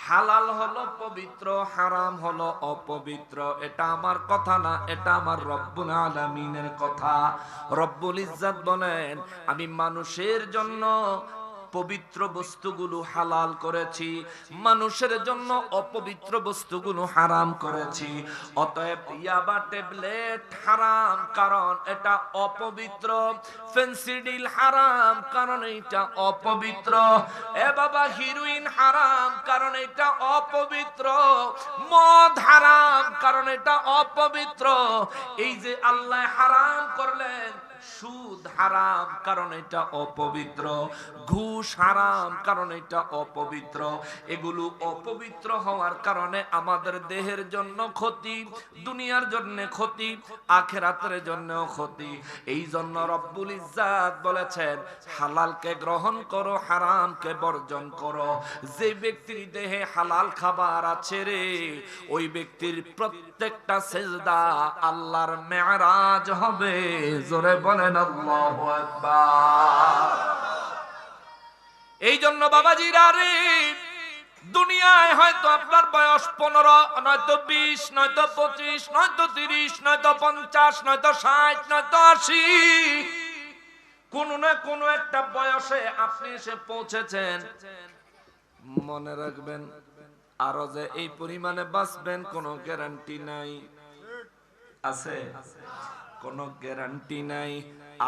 হালাল হলো পবিত্র, হারাম হলো অপবিত্র। এটা আমার কথা না, এটা আমার রব্বুল আলামিনের কথা। রব্বুল ইজ্জত বলেন, আমি মানুষের জন্য পবিত্র বস্তুগুলো হালাল করেছি, মানুষের জন্য অপবিত্র বস্তুগুলো হারাম করেছি। অতএব ইয়াবা ট্যাবলেট হারাম, কারণ এটা অপবিত্র। ফেন্সিডিল হারাম, কারণ এটা অপবিত্র। এ বাবা, হিরোইন হারাম, কারণ এটা অপবিত্র। মদ হারাম, কারণ এটা অপবিত্র। এই যে আল্লাহ হারাম করলেন, সুদ হারাম, কারণ এটা অপবিত্র। ঘুষ হারাম, কারণ এটা অপবিত্র। এগুলো অপবিত্র হওয়ার কারণে আমাদের দেহের জন্য ক্ষতি, দুনিয়ার জন্য ক্ষতি, আখিরাতের জন্য ক্ষতি। এই জন্য রব্বুল ইজ্জাত বলেছেন, হালালকে গ্রহণ করো, হারামকে বর্জন করো। যে ব্যক্তির দেহে হালাল খাবার আছে রে, ওই ব্যক্তির প্রত্যেকটা সেজদা আল্লাহর মেরাজ হবে। জোরে বলেন আল্লাহু আকবার। এই জন্য বাবাজিরা রে, দুনিয়ায় হয়তো আপনার বয়স 15, নয়তো 20, নয়তো 25, নয়তো 30, নয়তো 50, নয়তো 60, নয়তো 80, কোন না কোন একটা বয়সে আপনি এসে পৌঁছেছেন। মনে রাখবেন, আরো যে এই পরিমাণে বাঁচবেন কোনো গ্যারান্টি নাই। আছে? কোনো গ্যারান্টি নাই।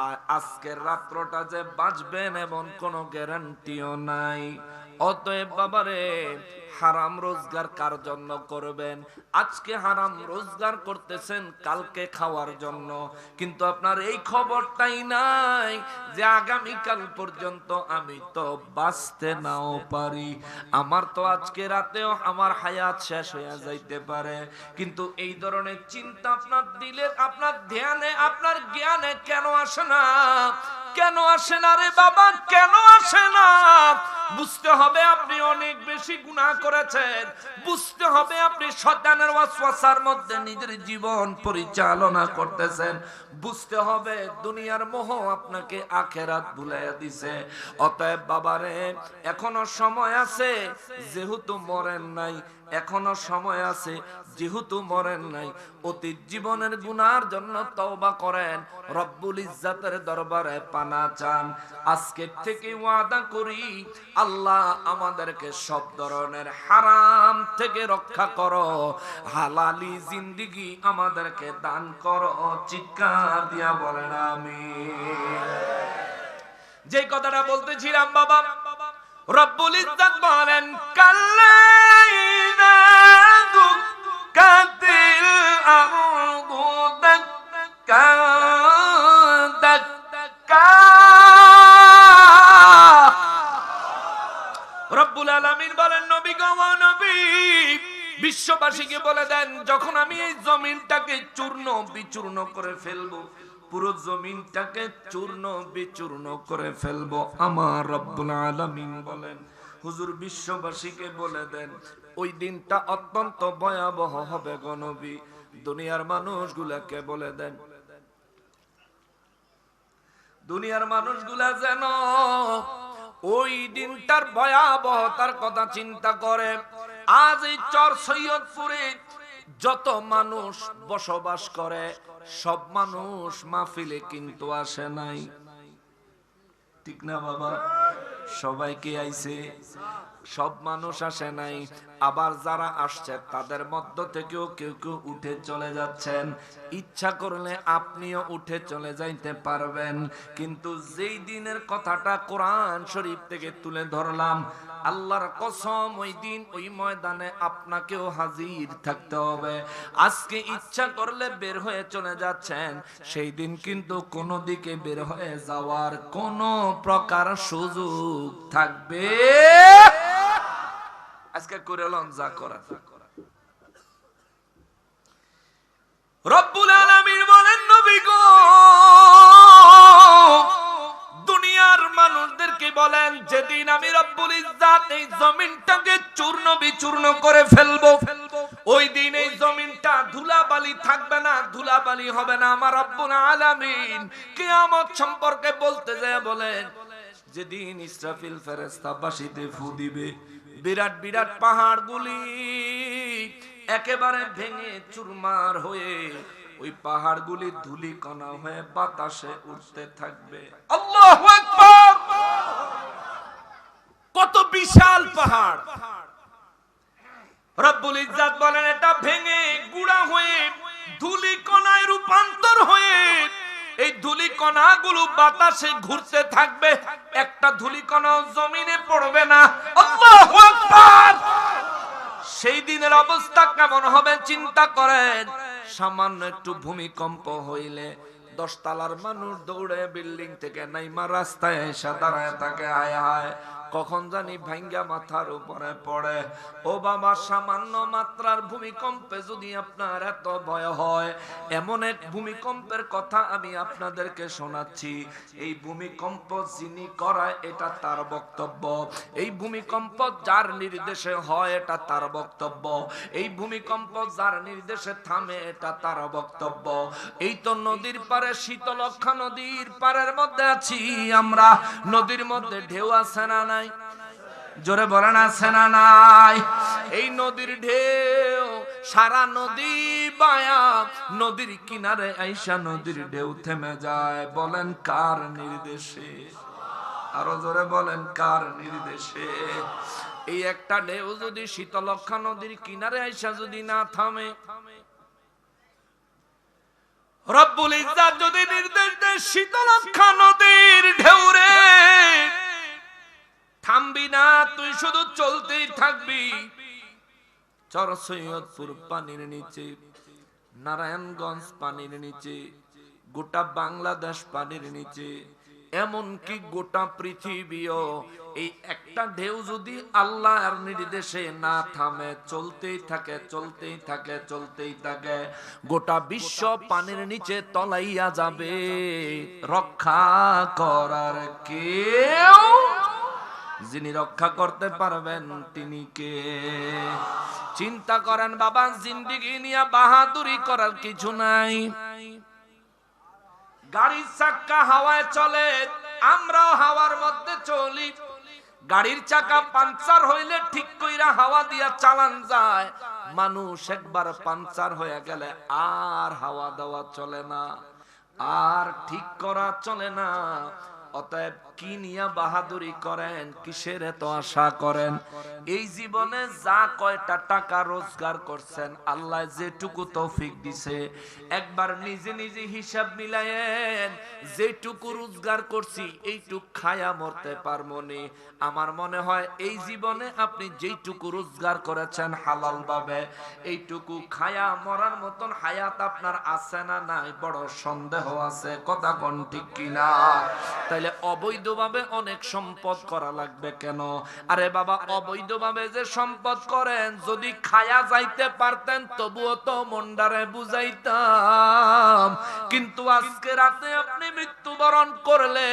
আর আজকের রাত্রটা যে বাঁচবেন এমন কোনো গ্যারান্টিও নাই। অতএব বাবারে, হারাম রোজগার কার জন্য করবেন? আজকে হারাম রোজগার করতেছেন কালকে খাওয়ার জন্য, কিন্তু আপনার এই খবরটাই নাই যে আগামীকাল পর্যন্ত আমি তো বাঁচতে নাও পারি, আমার তো আজকে রাতেও আমার হায়াত শেষ হয়ে যাইতে পারে। কিন্তু এই ধরনের চিন্তা আপনার দিলে, আপনার ধ্যানে, আপনার জ্ঞানে কেন আসে না? কেন আসে না রে বাবা, কেন আসে না? বুঝতে হবে আপনি অনেক বেশি গুনাহ করেছেন, বুঝতে হবে আপনি শয়তানের ওয়াসওয়াসার মধ্যে নিজের জীবন পরিচালনা করতেছেন, বুঝতে হবে দুনিয়ার মোহ আপনাকে আখিরাত ভুলাইয়া দিছে। অতএব বাবারে, এখনো সময় আছে, যেহেতু মরেন নাই, এখনো সময় আছে, যেহেতু মরেন নাই, অতীত জীবনের গুনার জন্য তওবা করেন, রব্বুল ইজ্জাতের দরবারে পানা চান। আজকে থেকে ওয়াদা করি, আল্লাহ আমাদেরকে সব ধরনের হারাম থেকে রক্ষা করো, হালালি জিন্দেগি আমাদেরকে দান করো। চিৎকার দিয়া বলেন আমিন। যে কথাটা বলতেছিলাম বাবা, রব্বুল ইজ্জত বলেন, কাল্লা ইযা দুক্কাতিল আরদু দাক্কা দাক্কা। রব্বুল আলামিন বলেন, নবী গো, নবী বিশ্ববাসীকে বলে দেন, যখন আমি এই জমিনটাকে চূর্ণ বিচূর্ণ করে ফেলবো, পুরো জমিনটাকে চূর্ণ বিচূর্ণ করে ফেলবো, আমার রব্বুল আলামিন বলেন, হুজুর বিশ্ববাসীকে বলে দেন, ওই দিনটা অত্যন্ত ভয়াবহ হবে গো নবী। দুনিয়ার মানুষগুলাকে বলে দেন, দুনিয়ার মানুষগুলা যেন ওই দিনটার ভয়াবহতার কথা চিন্তা করে। আজ এই চর সৈয়দপুরে যত মানুষ বসবাস করে, সব মানুষ মাহফিলে কিন্তু আসে নাই, ঠিক না বাবা? সবাই কি আইছে? সব মানুষ আসে নাই। আবার যারা আসছে তাদের মধ্য থেকেও কেউ কেউ উঠে চলে যাচ্ছেন। ইচ্ছা করলে আপনিও উঠে চলে যাইতে পারবেন, কিন্তু যেই দিনের কথাটা কোরআন শরীফ থেকে তুলে ধরলাম, আল্লাহর কসম, ওই দিন ওই ময়দানে আপনাকেও হাজির থাকতে হবে। আজকে ইচ্ছা করলে বের হয়ে চলে যাচ্ছেন, সেই দিন কিন্তু কোনো দিকে বের হয়ে যাওয়ার কোনো প্রকার সুযোগ থাকবে। আজকে করে লন যা করা। রব্বুল আলামিন বলেন, নবী গো, দুনিয়ার মানুষদেরকে বলেন, যেদিন আমি রব্বুল ইজ্জাত এই জমিনটাকে চূর্ণ বিচূর্ণ করে ফেলবো, ওই দিন এই জমিনটা ধুলাবালি থাকবে না, ধুলাবালি হবে না। আমার রব্বুল আলামিন কিয়ামত সম্পর্কে বলতে যায় বলেন, যেদিন ইসরাফিল ফেরেশতা বাঁশিতে ফু দিবে, বিরাট বিরাট পাহাড়গুলি একেবারে ভেঙে চুরমার হয়ে ওই পাহাড়গুলি ধূলিকণা হয়ে বাতাসে উঠতে থাকবে। আল্লাহু আকবার! কত বিশাল পাহাড়! রব্বুল ইজ্জত বলেন এটা ভেঙে গুড়া হয়ে ধূলিকণায় রূপান্তর হয়ে এই ধূলিকণাগুলো বাতাসে ঘুরতে থাকবে, একটা ধূলিকণাও জমিনে পড়বে না। আল্লাহু আকবার! সেই দিনের অবস্থা কেমন হবে চিন্তা করেন। সামান্য একটু ভূমিকম্প হইলে 10 তলার মানুষ দৌড়ে বিল্ডিং থেকে নাইমা রাস্তায় এসে দাঁড়ায় থাকে, হায় হায় কখন জানি ভাঙ্গা মাথার উপরে পড়ে। ও বাবা, সামান্য মাত্রার ভূমিকম্পে যদি আপনার এত ভয় হয়, এমন এক ভূমিকম্পের কথা আমি আপনাদেরকে শোনাচ্ছি। এই ভূমিকম্প যিনি করায় এটা তার বক্তব্য, এই ভূমিকম্প যার নির্দেশে হয় এটা তার বক্তব্য, এই ভূমিকম্প যার নির্দেশে থামে এটা তার বক্তব্য। এই তো নদীর পারে, শীতলক্ষা নদীর পারের মধ্যে আছি আমরা। নদীর মধ্যে ঢেউ আছে না নাই? জোরে বলেন আছে না নাই? এই নদীর ঢেউ সারা নদী বায়া নদীর কিনারে আইসা নদীর ঢেউ থেমে যায়। বলেন কার নির্দেশে? আরো জোরে বলেন কার নির্দেশে? এই একটা ঢেউ যদি শীতলক্ষা নদীর কিনারে আইসা যদি না থামে, রব্বুল ইজ্জত যদি নির্দেশ দেয় শীতলক্ষা নদীর ঢেউ রে থামবি না, তুই শুধু চলতেই থাকবি। চর সৈয়দপুর পানির নিচে, নারায়ণগঞ্জ পানির নিচে, গোটা বাংলাদেশ পানির নিচে, এমনকি গোটা পৃথিবীও এই একটা ঢেউ যদি আল্লাহর নির্দেশে না থামে, চলতেই থাকে চলতেই থাকে চলতেই থাকে, গোটা বিশ্ব পানির নিচে তলাইয়া যাবে। রক্ষা করার কেউ, যিনি রক্ষা করতে পারবেন তিনি কে? চিন্তা করেন বাবা, জিন্দেগি নিয়ে বাহাদুরি করার কিছু নাই। গাড়ির চাকা হাওয়ায় চলে, আমরাও হাওয়ার মধ্যে চলি। গাড়ির চাকা পাঞ্চার হইলে ঠিক কইরা হাওয়া দিয়া চালান যায়। মানুষ একবার পাঞ্চার হয়ে গেলে আর হাওয়া দেওয়া চলে না, আর ঠিক করা চলে না। অতএব কি নিয়া বাহাদুরি করেন, কিসের এত আশা করেন? এই জীবনে যা কয়টা টাকা রোজগার করছেন, আল্লাহ যেটুকু তৌফিক দিছে, একবার নিজে নিজে হিসাব মিলায়েন। যেটুকু রোজগার করছি এইটুক খায়া মরতে পারবো নি। আমার মনে হয় এই জীবনে আপনি যেটুকু রোজগার করেছেন হালাল ভাবে, এইটুকু খায়া মরার মতন হায়াত আপনার আছে না নাই? বড় সন্দেহ আছে। কথা কোন ঠিক কিনা? তাইলে অবৈধভাবে অনেক সম্পদ করা লাগবে কেন? আরে বাবা, অবৈধভাবে যে সম্পদ করেন, যদি খায়া যাইতে পারতেন তবুও তো মন্ডারে বুঝাইতাম। কিন্তু আজকে রাতে আপনি মৃত্যুবরণ করলে,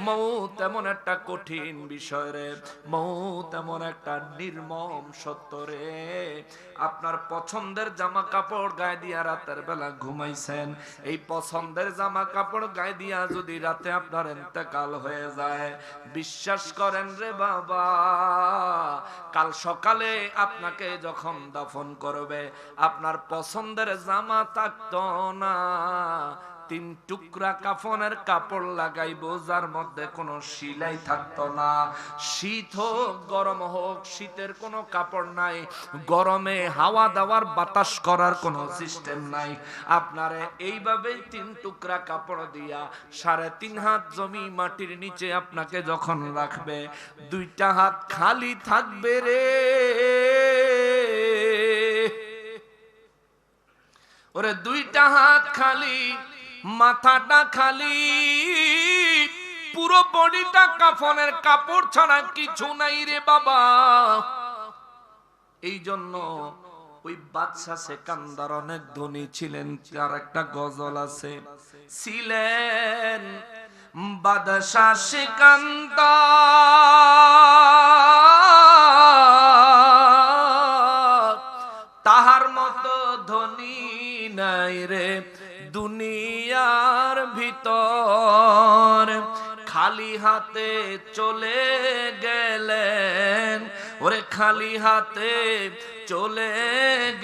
মৌত এমন একটা কঠিন বিষয় রে, মৌত এমন একটা নির্মম সত্য রে। আপনার পছন্দের জামা কাপড় গায়ে দিয়া রাতের বেলা ঘুমাইছেন, এই পছন্দের জামা কাপড় গায়ে দিয়া যদি রাতে আপনার ইন্তেকাল হয়ে যায়, বিশ্বাস করেন রে বাবা, কাল সকালে আপনাকে যখন দাফন করবে, আপনার পছন্দের জামা থাকতো না, 3 টুকরা কাফনের কাপড় লাগাইবো যার মধ্যে কোনো সিলাই থাকতো না। শীত হোক গরম হোক, শীতের কোনো কাপড় নাই, গরমে হাওয়া দেওয়ার বাতাস করার কোনো সিস্টেম নাই। আপনারে এইভাবেই 3 টুকরা কাপড় দিয়া 3.5 হাত জমি মাটির নিচে আপনাকে যখন রাখবে, 2টা হাত খালি থাকবে রে। ওরে 2টা হাত খালি, মাথাটা খালি, পুরো বডিটা কাফনের কাপড় ছাড়া কিছু নাই রে বাবা। এই জন্য ওই বাদশা সেকান্দার অনেক ধনী ছিলেন, তার একটা গজল আছে, ছিলেন বাদশা সেকান্দার, তাহার মতো ধনী নাই রে দুনিয়ার ভিতর। খালি হাতে চলে গেলেন ওরে খালি হাতে চলে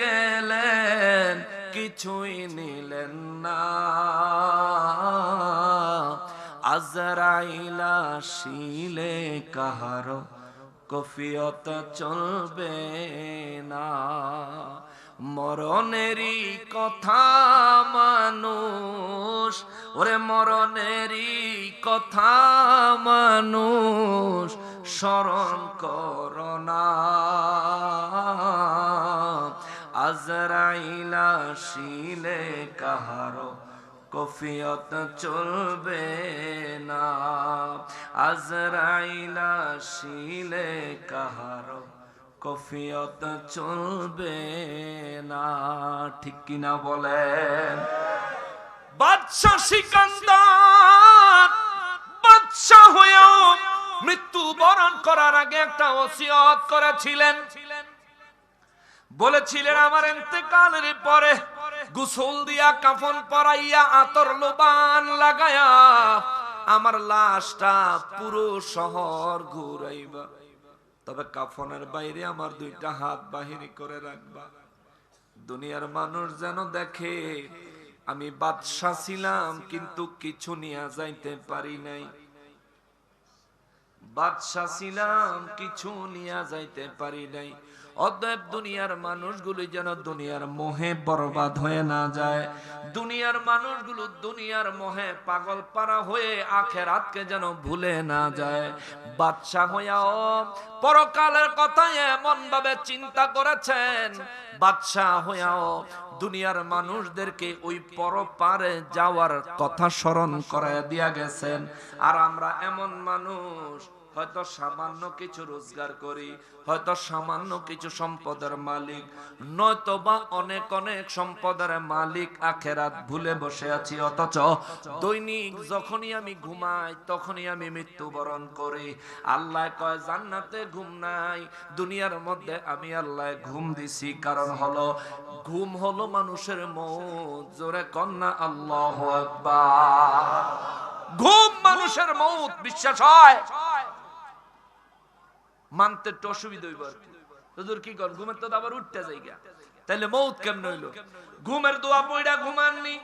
গেলেন, কিছুই নিলেন না। আজরাইল আসিলে কাহারো কফিয়ত চলবে না। মরণেরই কথা মানুষ, ওরে মরণেরই কথা মানুষ স্মরণ করোনা। আজরাইল আসিলে কাহারো কফিয়ত চলবে না। আজরাইল আসিলে কাহারো কফিয়ত চলবে না। ঠিক কিনা বলেন? বাদশা সিকান্দার বাদশা হয়েও মৃত্যু বরণ করার আগে একটা ওসিয়ত করেছিলেন। বলেছিলেন আমার ইন্তেকালের পরে গোসল দিয়া কাফন পরাইয়া আতর লোবান লাগায়া আমার লাশটা পুরো শহর ঘুরাইবা, তবে কাফনের বাইরে আমার দুইটা হাত বাহির করে রাখবা। দুনিয়ার মানুষ যেন দেখে আমি বাদশা ছিলাম কিন্তু কিছু নিয়ে যাইতে পারি নাই। বাদশা ছিলাম কিছু নিয়ে যাইতে পারি নাই। অতএব দুনিয়ার মানুষগুলো যেন দুনিয়ার মোহে বরবাদ হয়ে না যায়। দুনিয়ার মানুষগুলো দুনিয়ার মোহে পাগল পারা হয়ে আখিরাতকে যেন ভুলে না যায়। বাদশা হইয়াও পরকালের কথা এমন ভাবে চিন্তা করেছেন, বাদশা হইয়াও দুনিয়ার মানুষদেরকে ওই পরপারে যাওয়ার কথা স্মরণ করায় দিয়া গেছেন। আর আমরা এমন মানুষ হয়তো সামান্য কিছু রোজগার করি, হয়তো সামান্য কিছু সম্পদের মালিক, নয়তো বা অনেক অনেক সম্পদের মালিক আখেরাত ভুলে বসে আছি। অথচ দৈনিক যখনই আমি ঘুমাই তখনই আমি মৃত্যুবরণ করি। আল্লাহ কয় জান্নাতে ঘুম নাই, দুনিয়ার মধ্যে আমি আল্লাহ ঘুম দিছি। কারণ হলো ঘুম হলো মানুষের মৌত। জোরে কন্যা আল্লাহু আকবার। ঘুম মানুষের মৌত। বিশ্বাস হয়? মানতে একটু অসুবিধা হইব আর কি। হুজুর কি কর, ঘুমের তো আবার উঠতে যাইগা, তাইলে মৌত কেমন হইলো? ঘুমের দোয়া পড়া ঘুমাননি,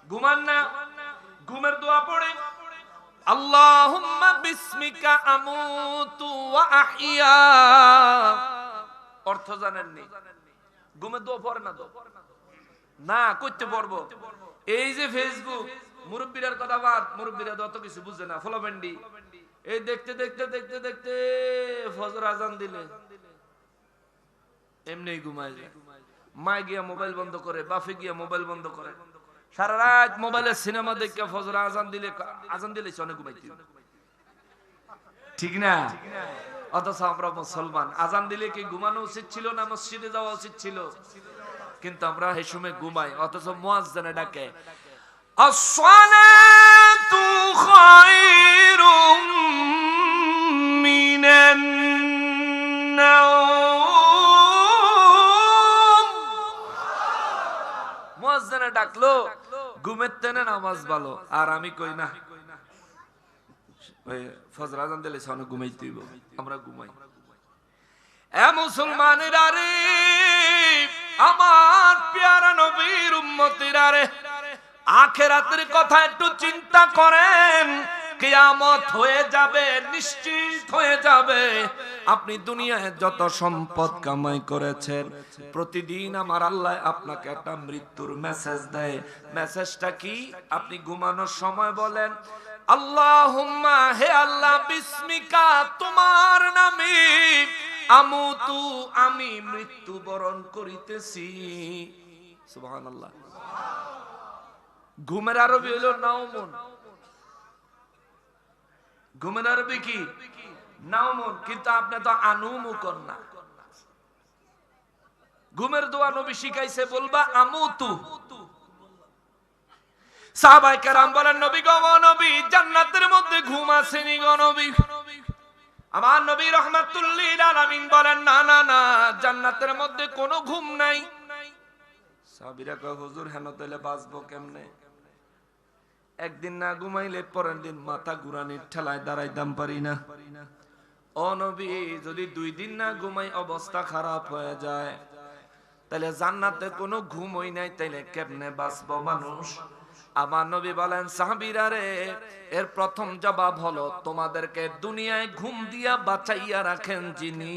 ঘুমান না, ঘুমের দোয়া পড়ে আল্লাহুম্মা বিসমিকা আমুতু ওয়া আহইয়া। অর্থ জানেননি? ঘুমের দোয়া পড়ে না তো না, কইতে পারবো। এই যে ফেসবুক, মুরব্বীর কথা বাদ, মুরব্বীরা তো অত কিছু বুঝে না। ফলোবেন্ডি এই দেখতে দেখতে দেখতে দেখতে ফজর আজান দিলে এমনি ঘুমায় যায়। মায় গিয়া মোবাইল বন্ধ করে, বাপে গিয়া মোবাইল বন্ধ করে, সারা রাত মোবাইলে সিনেমা দেখে ফজর আজান দিলে অনেক ঘুমাইতে। ঠিক না? অথচ আমরা মুসলমান, আজান দিলে কি ঘুমানো উচিত ছিল না মসজিদে যাওয়া উচিত ছিল? কিন্তু আমরা এই সময় ঘুমাই। অথচ মুয়াজ্জিনে ডাকে আসসালাতু খায়রুম মিনান নাওম। মুয়াজ্জিনে ডাকলো, ঘুমের তেনে নামাজ ভালো। আর আমি কই না, ওই ফজর আজান দিলে অনেক ঘুমাইতে হইব, আমরা ঘুমাই। এ মুসলমানেরা রে, আমার প্যারা নবীর উম্মতিরা রে, আখিরাতের কথা একটু চিন্তা করেন। কিয়ামত হয়ে যাবে, নিশ্চিত হয়ে যাবে। আপনি দুনিয়ায় যত সম্পদ কামাই করেছেন, প্রতিদিন আমার আল্লাহ আপনাকে একটা মৃত্যুর মেসেজ দেয়। মেসেজটা কি? আপনি ঘুমানোর সময় বলেন আল্লাহুম্মা, হে আল্লাহ, বিসমিকা, তোমার নামে, আমুতু, আমি মৃত্যুবরণ করিতেছি। সুবহানাল্লাহ। ঘুমের আরবি হলো নাওমুন। ঘুমের আরবি কি? নাওমুন। কিন্তু আপনি তো আনুমু কর না। ঘুমের দোয়া নবী শিখাইছে, বলবা আমুতু। সাহাবায়ে কেরাম বলেন নবী গো, নবী জান্নাতের মধ্যে ঘুম আসেনি গো নবী। আমার নবী রাহমাতুল লিল আলামিন বলেন না না না, জান্নাতের মধ্যে কোনো ঘুম নাই। সাহাবীরা কয় হুজুর হেন তাইলে বাঁচবো কেমনে? একদিন না ঘুমাইলে পরের দিন মাথা ঘুরানির ঠেলায় দাঁড়াইতাম পারি না। ও নবী, যদি 2 দিন না ঘুমাই অবস্থা খারাপ হয়ে যায়, তাহলে জান্নাতে কোনো ঘুমই নাই, তাইলে কেমনে বাঁচবো মানুষ? আমার নবী বলেন, সাহাবীরা রে, এর প্রথম জবাব হলো, তোমাদেরকে দুনিয়ায় ঘুম দিয়া বাঁচাইয়া রাখেন যিনি,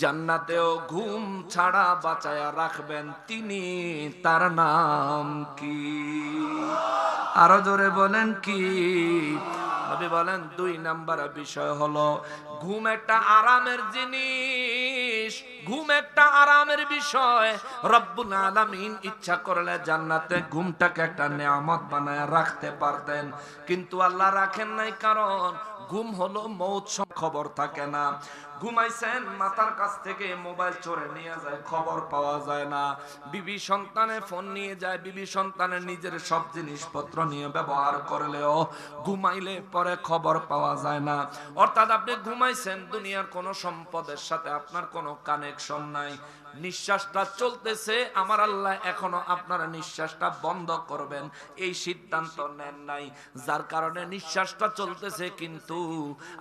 জান্নাতেও ঘুম ছাড়া বাঁচাইয়া রাখবেন তিনি, তার নাম কি? আরো জোরে বলেন কি? নবী বলেন 2 নাম্বার বিষয় হলো, ঘুম একটা আরামের জিনিস, ঘুম একটা আরামের বিষয়। রব্বুল আলামিন ইচ্ছা করলে জান্নাতে ঘুমটাকে একটা নেয়ামত বানায় রাখতে পারতেন, কিন্তু আল্লাহ রাখেন নাই, কারণ ঘুম হলো মৌত, খবর থাকে না। ঘুমাইছেন, মাথার কাছ থেকে মোবাইল চোরে নিয়ে যায়, খবর পাওয়া যায় না। বিবি সন্তানে ফোন নিয়ে যায়, বিবি সন্তানের নিজের সব জিনিসপত্র নিয়ে ব্যবহার করলেও ঘুমাইলে পরে খবর পাওয়া যায় না। অর্থাৎ আপনি ঘুমাইছেন, দুনিয়ার কোনো সম্পদের সাথে আপনার কোনো কানেকশন নাই। নিঃশ্বাসটা চলতেছে, আমার আল্লাহ এখনো আপনার নিঃশ্বাসটা বন্ধ করবেন এই সিদ্ধান্ত নেন নাই, যার কারণে নিঃশ্বাসটা চলতেছে, কিন্তু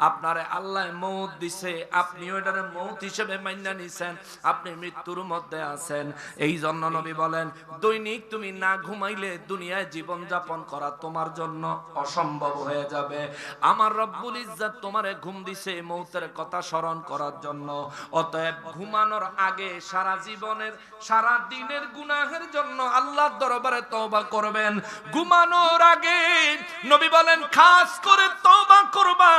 আপনারে আল্লাহ মৌত দিছে, আপনিও এটারে মৌত হিসেবে মাইনা নিছেন, আপনি মৃত্যুর মধ্যে আছেন। এই জন্য নবী বলেন, দৈনিক তুমি না ঘুমাইলে দুনিয়ায় জীবন যাপন করা তোমার জন্য অসম্ভব হয়ে যাবে। আমার রব্বুল ইজ্জত তোমারে ঘুম দিছে মৌতের কথা স্মরণ করার জন্য। অতএব ঘুমানোর আগে সারা জীবনের, সারা দিনের গুনাহের জন্য আল্লাহর দরবারে তওবা করবেন। ঘুমানোর আগে নবী বলেন, খাস করে তওবা করবা,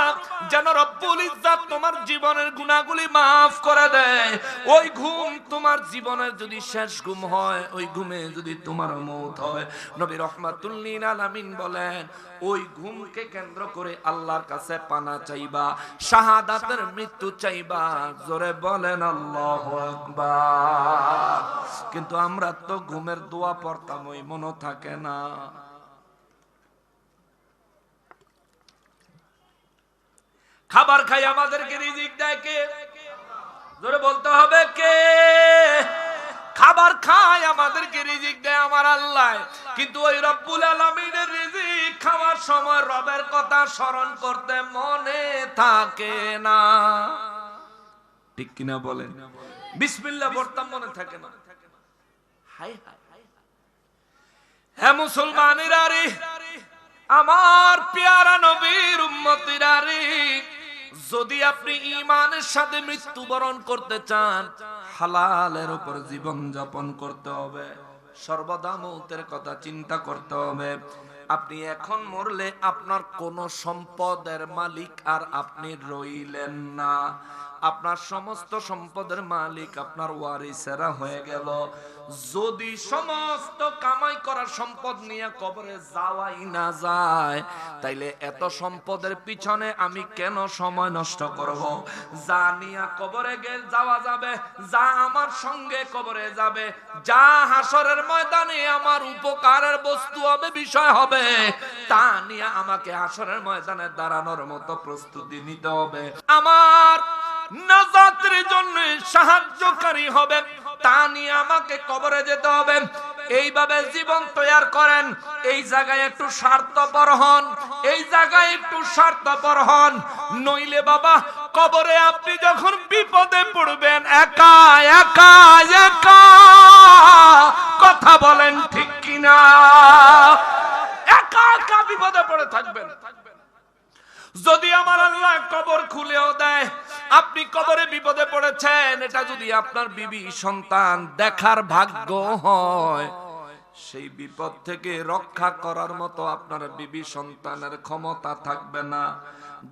যেন রব্বুল ইজ্জত তোমার জীবনের গুনাহগুলি মাফ করে দেয়। ওই ঘুম তোমার জীবনের যদি শেষ ঘুম হয়, ওই ঘুমে যদি তোমার মৌত হয়, নবী রাহমাতুল লিল আলামিন বলেন, ওই ঘুমকে কেন্দ্র করে আল্লাহর কাছে পানা চাইবা, শাহাদাতের মৃত্যু চাইবা। জোরে বলেন আল্লাহু আকবার। কিন্তু আমরা তো ঘুমের দোয়া পড়তাম, ওই মনে থাকে না। খাবার খাই আমাদেরকে রিজিক দেয় কে? জোরে বলতে হবে কে? খাবার খায় আমাদেরকে রিজিক দেয় আমার আল্লাহ, কিন্তু ওই রব্বুল আলামিনের রিজিক খাওয়ার সময় রবের কথা স্মরণ করতে মনে থাকে না। ঠিক কিনা বলেন? বিসমিল্লাহ পড়তাম, মনে থাকে না। হায় হায়, হে মুসলমানেরা রে, আমার পেয়ারা নবীর উম্মতিরা রে, যদি আপনি ঈমানের সাথে মৃত্যুবরণ করতে চান, হালালের উপর জীবন যাপন করতে হবে, সর্বদা মৌতের কথা চিন্তা করতে হবে। আপনি এখন মরলে আপনার কোন সম্পদের মালিক আর আপনি রইলেন না, আপনার সমস্ত সম্পদের মালিক আপনার ওয়ারিসেরা হয়ে গেল। যদি সমস্ত কামাই করা সম্পদ নিয়ে কবরে যাওয়াই না যায়, তাইলে এত সম্পদের পিছনে আমি কেন সময় নষ্ট করব? যা নিয়ে কবরে যাওয়া যাবে, যা আমার সঙ্গে কবরে যাবে, যা হাসরের ময়দানে আমার উপকারের বস্তু হবে, বিষয় হবে, তা নিয়ে আমাকে হাসরের ময়দানে দাঁড়ানোর মতো প্রস্তুতি নিতে হবে। আমার নাজাতের জন্য সাহায্যকারী হবে, তা নিয়ে আমাকে কবরে যেতে হবে। এইভাবে জীবন তৈয়ার করেন। এই জায়গায় একটু স্বার্থপর হন, এই জায়গায় একটু স্বার্থপর হন, নইলে বাবা কবরে আপনি যখন বিপদে পড়বেন, একা একা একা, কথা বলেন ঠিক কিনা? একা একা বিপদে পড়ে থাকবেন। যদি আমার আল্লাহ কবর খুলেও দেয়, আপনি কবরে বিপদে পড়েছেন, এটা যদি আপনার বিবি সন্তান দেখার ভাগ্য হয়, সেই বিপদ থেকে রক্ষা করার মতো আপনার বিবি সন্তানের ক্ষমতা থাকবে না।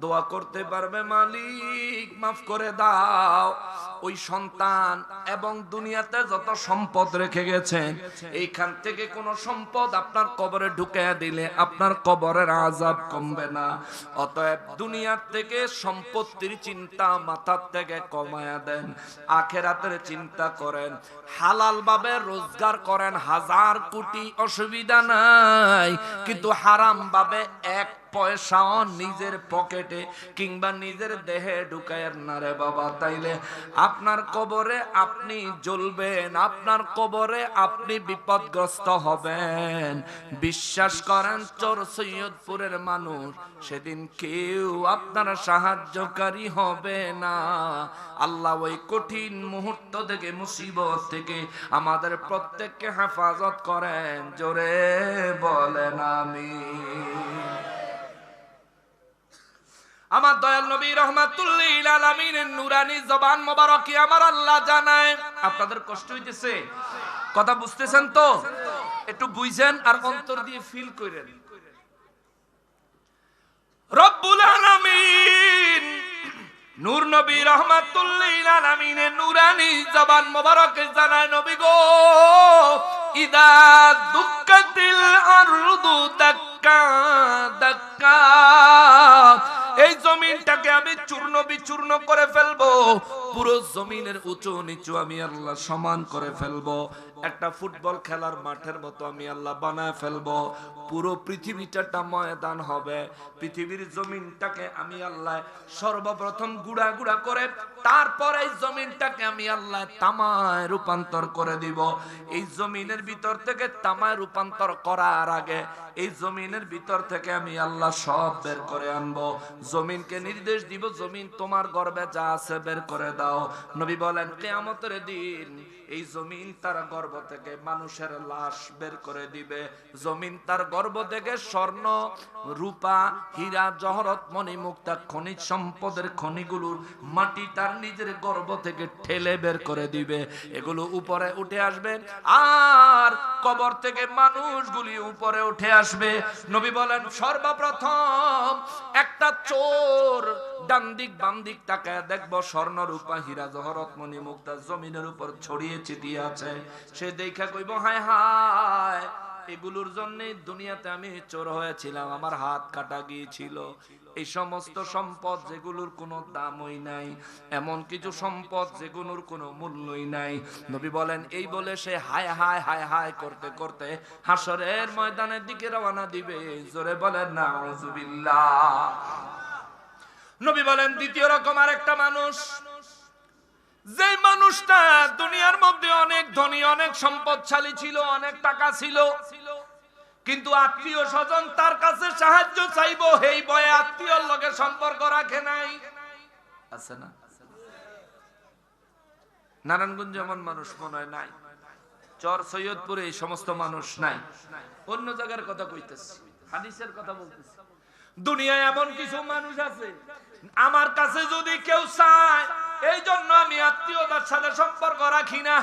দোয়া করতে পারবে, মালিক মাফ করে দাও। ওই সন্তান এবং দুনিয়াতে যত সম্পদ রেখে গেছেন, এইখান থেকে কোন সম্পদ আপনার কবরে ঢুকাইয়া দিলে আপনার কবরের আযাব কমবে না। অতএব দুনিয়ার থেকে সম্পত্তির চিন্তা মাথার থেকে কমায়া দেন, আখিরাতের চিন্তা করেন, হালাল ভাবে রোজগার করেন, 1000 কোটি অসুবিধা নাই, কিন্তু হারাম ভাবে 1 পয়সাও নিজের পকেটে কিংবা নিজের দেহে ঢুকায় না রে বাবা, তাইলে আপনার কবরে আপনি জ্বলবেন, আপনার কবরে আপনি বিপদগ্রস্ত হবেন। বিশ্বাস করেন চর সৈয়দপুরের মানুষ সেদিন কেউ আপনার সাহায্যকারী হবে না। আল্লাহ ওই কঠিন মুহূর্ত থেকে, মুসিবত থেকে আমাদের প্রত্যেককে হেফাজত করেন। জোরে বলেন আমিন। আমার দয়াল নবী রাহমাতুল্লিল আলামিনের নুরানি জবান মোবারকে আমার আল্লাহ জানায়। আপনাদের কষ্ট হইতেছে? কথা বুঝতেছেন তো? একটু বুঝেন আর অন্তর দিয়ে ফিল করেন। রব্বুল আলামিন নূর নবী রাহমাতুল্লিল আলামিনের নুরানি জবান মোবারকে জানায়, নবী গো, ইদা দুক্কাতিল আরদু দাক্কা দাক্কা, এই জমিনটাকে আমি চূর্ণ বিচূর্ণ করে ফেলবো, পুরো জমিনের উঁচু নিচু আমি আল্লাহ সমান করে ফেলবো, একটা ফুটবল খেলার মাঠের মতো আমি আল্লাহ বানায় ফেলবো, পুরো পৃথিবীটা ময়দান হবে। পৃথিবীর জমিনটাকে আমি আল্লাহ সর্বপ্রথম গুড়া গুড়া করে তারপরে এই জমিনটাকে আমি আল্লাহ তামায় রূপান্তর করে দিব। এই জমিনের ভিতর থেকে তামায় রূপান্তর করার আগে এই জমিনের ভিতর থেকে আমি আল্লাহ সব বের করে আনবো। জমিনকে নির্দেশ দিব, জমিন তোমার গর্ভে যা আছে বের করে দাও। নবী বলেন কিয়ামতের দিন এই জমিন তার গর্ভ থেকে মানুষের লাশ বের করে দিবে। জমিন তার গর্ভ থেকে স্বর্ণ, রূপা, হীরা, জহরত, মণি, মুক্তা, খনিজ সম্পদের খনিগুলোর মাটি তার নিজের গর্ভ থেকে ঠেলে বের করে দিবে। এগুলো উপরে উঠে আসবে আর কবর থেকে মানুষগুলি উপরে উঠে আসবে। নবী বলেন সর্বপ্রথম একটা চোর ডান দিক বাম দিক তাকায় দেখবো স্বর্ণ, রূপা, হীরা, জহরত, মণি, মুক্তা জমিনের উপর ছড়িয়ে ছিটিয়ে আছে। সে দেখা কইব হায় হায়, এগুলোর জন্য দুনিয়াতে আমি চোর হয়েছিলাম, আমার হাত কাটা গিয়েছিল। এই সমস্ত সম্পদ যেগুলোর কোনো দামই নাই, এমন কিছু সম্পদ যেগুলোর কোনো মূল্যই নাই। নবী বলেন এই বলে সে হায় হায় হায় হায় করতে করতে হাসরের ময়দানের দিকে রওনা দিবে। জোরে বলেন নাউজুবিল্লাহ। নবী বলেন দ্বিতীয় রকম আরেকটা মানুষ, যে মানুষটা দুনিয়ার মধ্যে অনেক ধনী, অনেক সম্পদশালী ছিল, অনেক টাকা ছিল, কিন্তু আত্মীয় স্বজন তার কাছে সাহায্য চাইবো এই ভয়ে আত্মীয়র লগে সম্পর্ক রাখে নাই। আছে না? নারায়ণগঞ্জ এমন মানুষ মনে হয় নাই, চর সৈয়দপুরে এই সমস্ত মানুষ নাই। অন্য জায়গার কথা কইতেছি, হাদিসের কথা বলতেছি। দুনিয়ায় এমন কিছু মানুষ আছে আমার কাছে যদি কেউ চায়, এই জন্য আমি আত্মীয়তার সাথে সম্পর্ক রাখি না।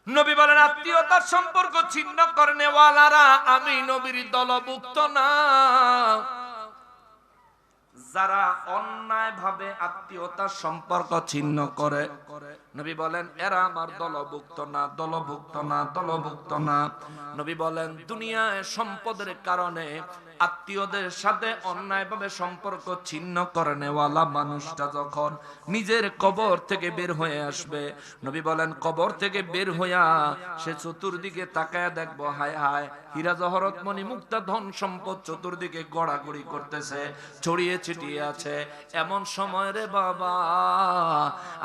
নবী বলেন আত্মীয়তার সম্পর্ক ছিন্ন করনে ওয়ালারা আমি নবীর দলভুক্ত না। যারা অন্যায় ভাবে আত্মীয়তার সম্পর্ক ছিন্ন করে, নবী বলেন এরা আমার দলভুক্ত না, দলভুক্ত না, দলভুক্ত না। নবী বলেন দুনিয়ায় সম্পদের কারণে আত্মীয়দের সাথে অন্যায়ভাবে সম্পর্ক ছিন্ন করে নেওয়ালা মানুষটা যখন নিজের কবর থেকে বের হয়ে আসবে, নবী বলেন কবর থেকে বের হইয়া সে চতুর্দিকে তাকায় দেখবো হায় হায় হীরা জহরত মণি মুক্তা ধন সম্পদ চতুর্দিকে গড়াগড়ি করতেছে, ছড়িয়ে ছিটিয়ে আছে। এমন সময় রে বাবা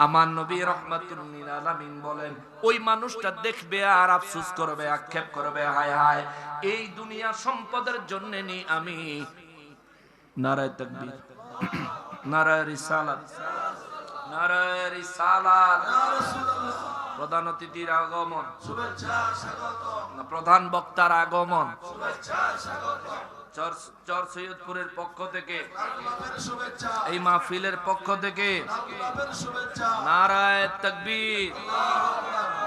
আমার নবী রাহমাতুল্লিল আলামিন বলেন ওই মানুষটা দেখবে আর আফসোস করবে, আক্ষেপ করবে হায় হায় এই দুনিয়া সম্পদের জন্য নি আমি নারায়ে তাকবীর, নারায়ে রিসালাত, নারায়ে রিসালাত। প্রধান অতিথির আগমন, শুভেচ্ছা স্বাগতম। প্রধান বক্তার আগমন, শুভেচ্ছা স্বাগতম। চর সৈয়দপুরের পক্ষ থেকে, এই মাহফিলের পক্ষ থেকে নারায়ে তাকবীর,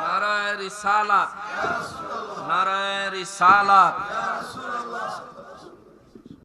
নারায়ে রিসালাত, নারায়ে রিসালাত।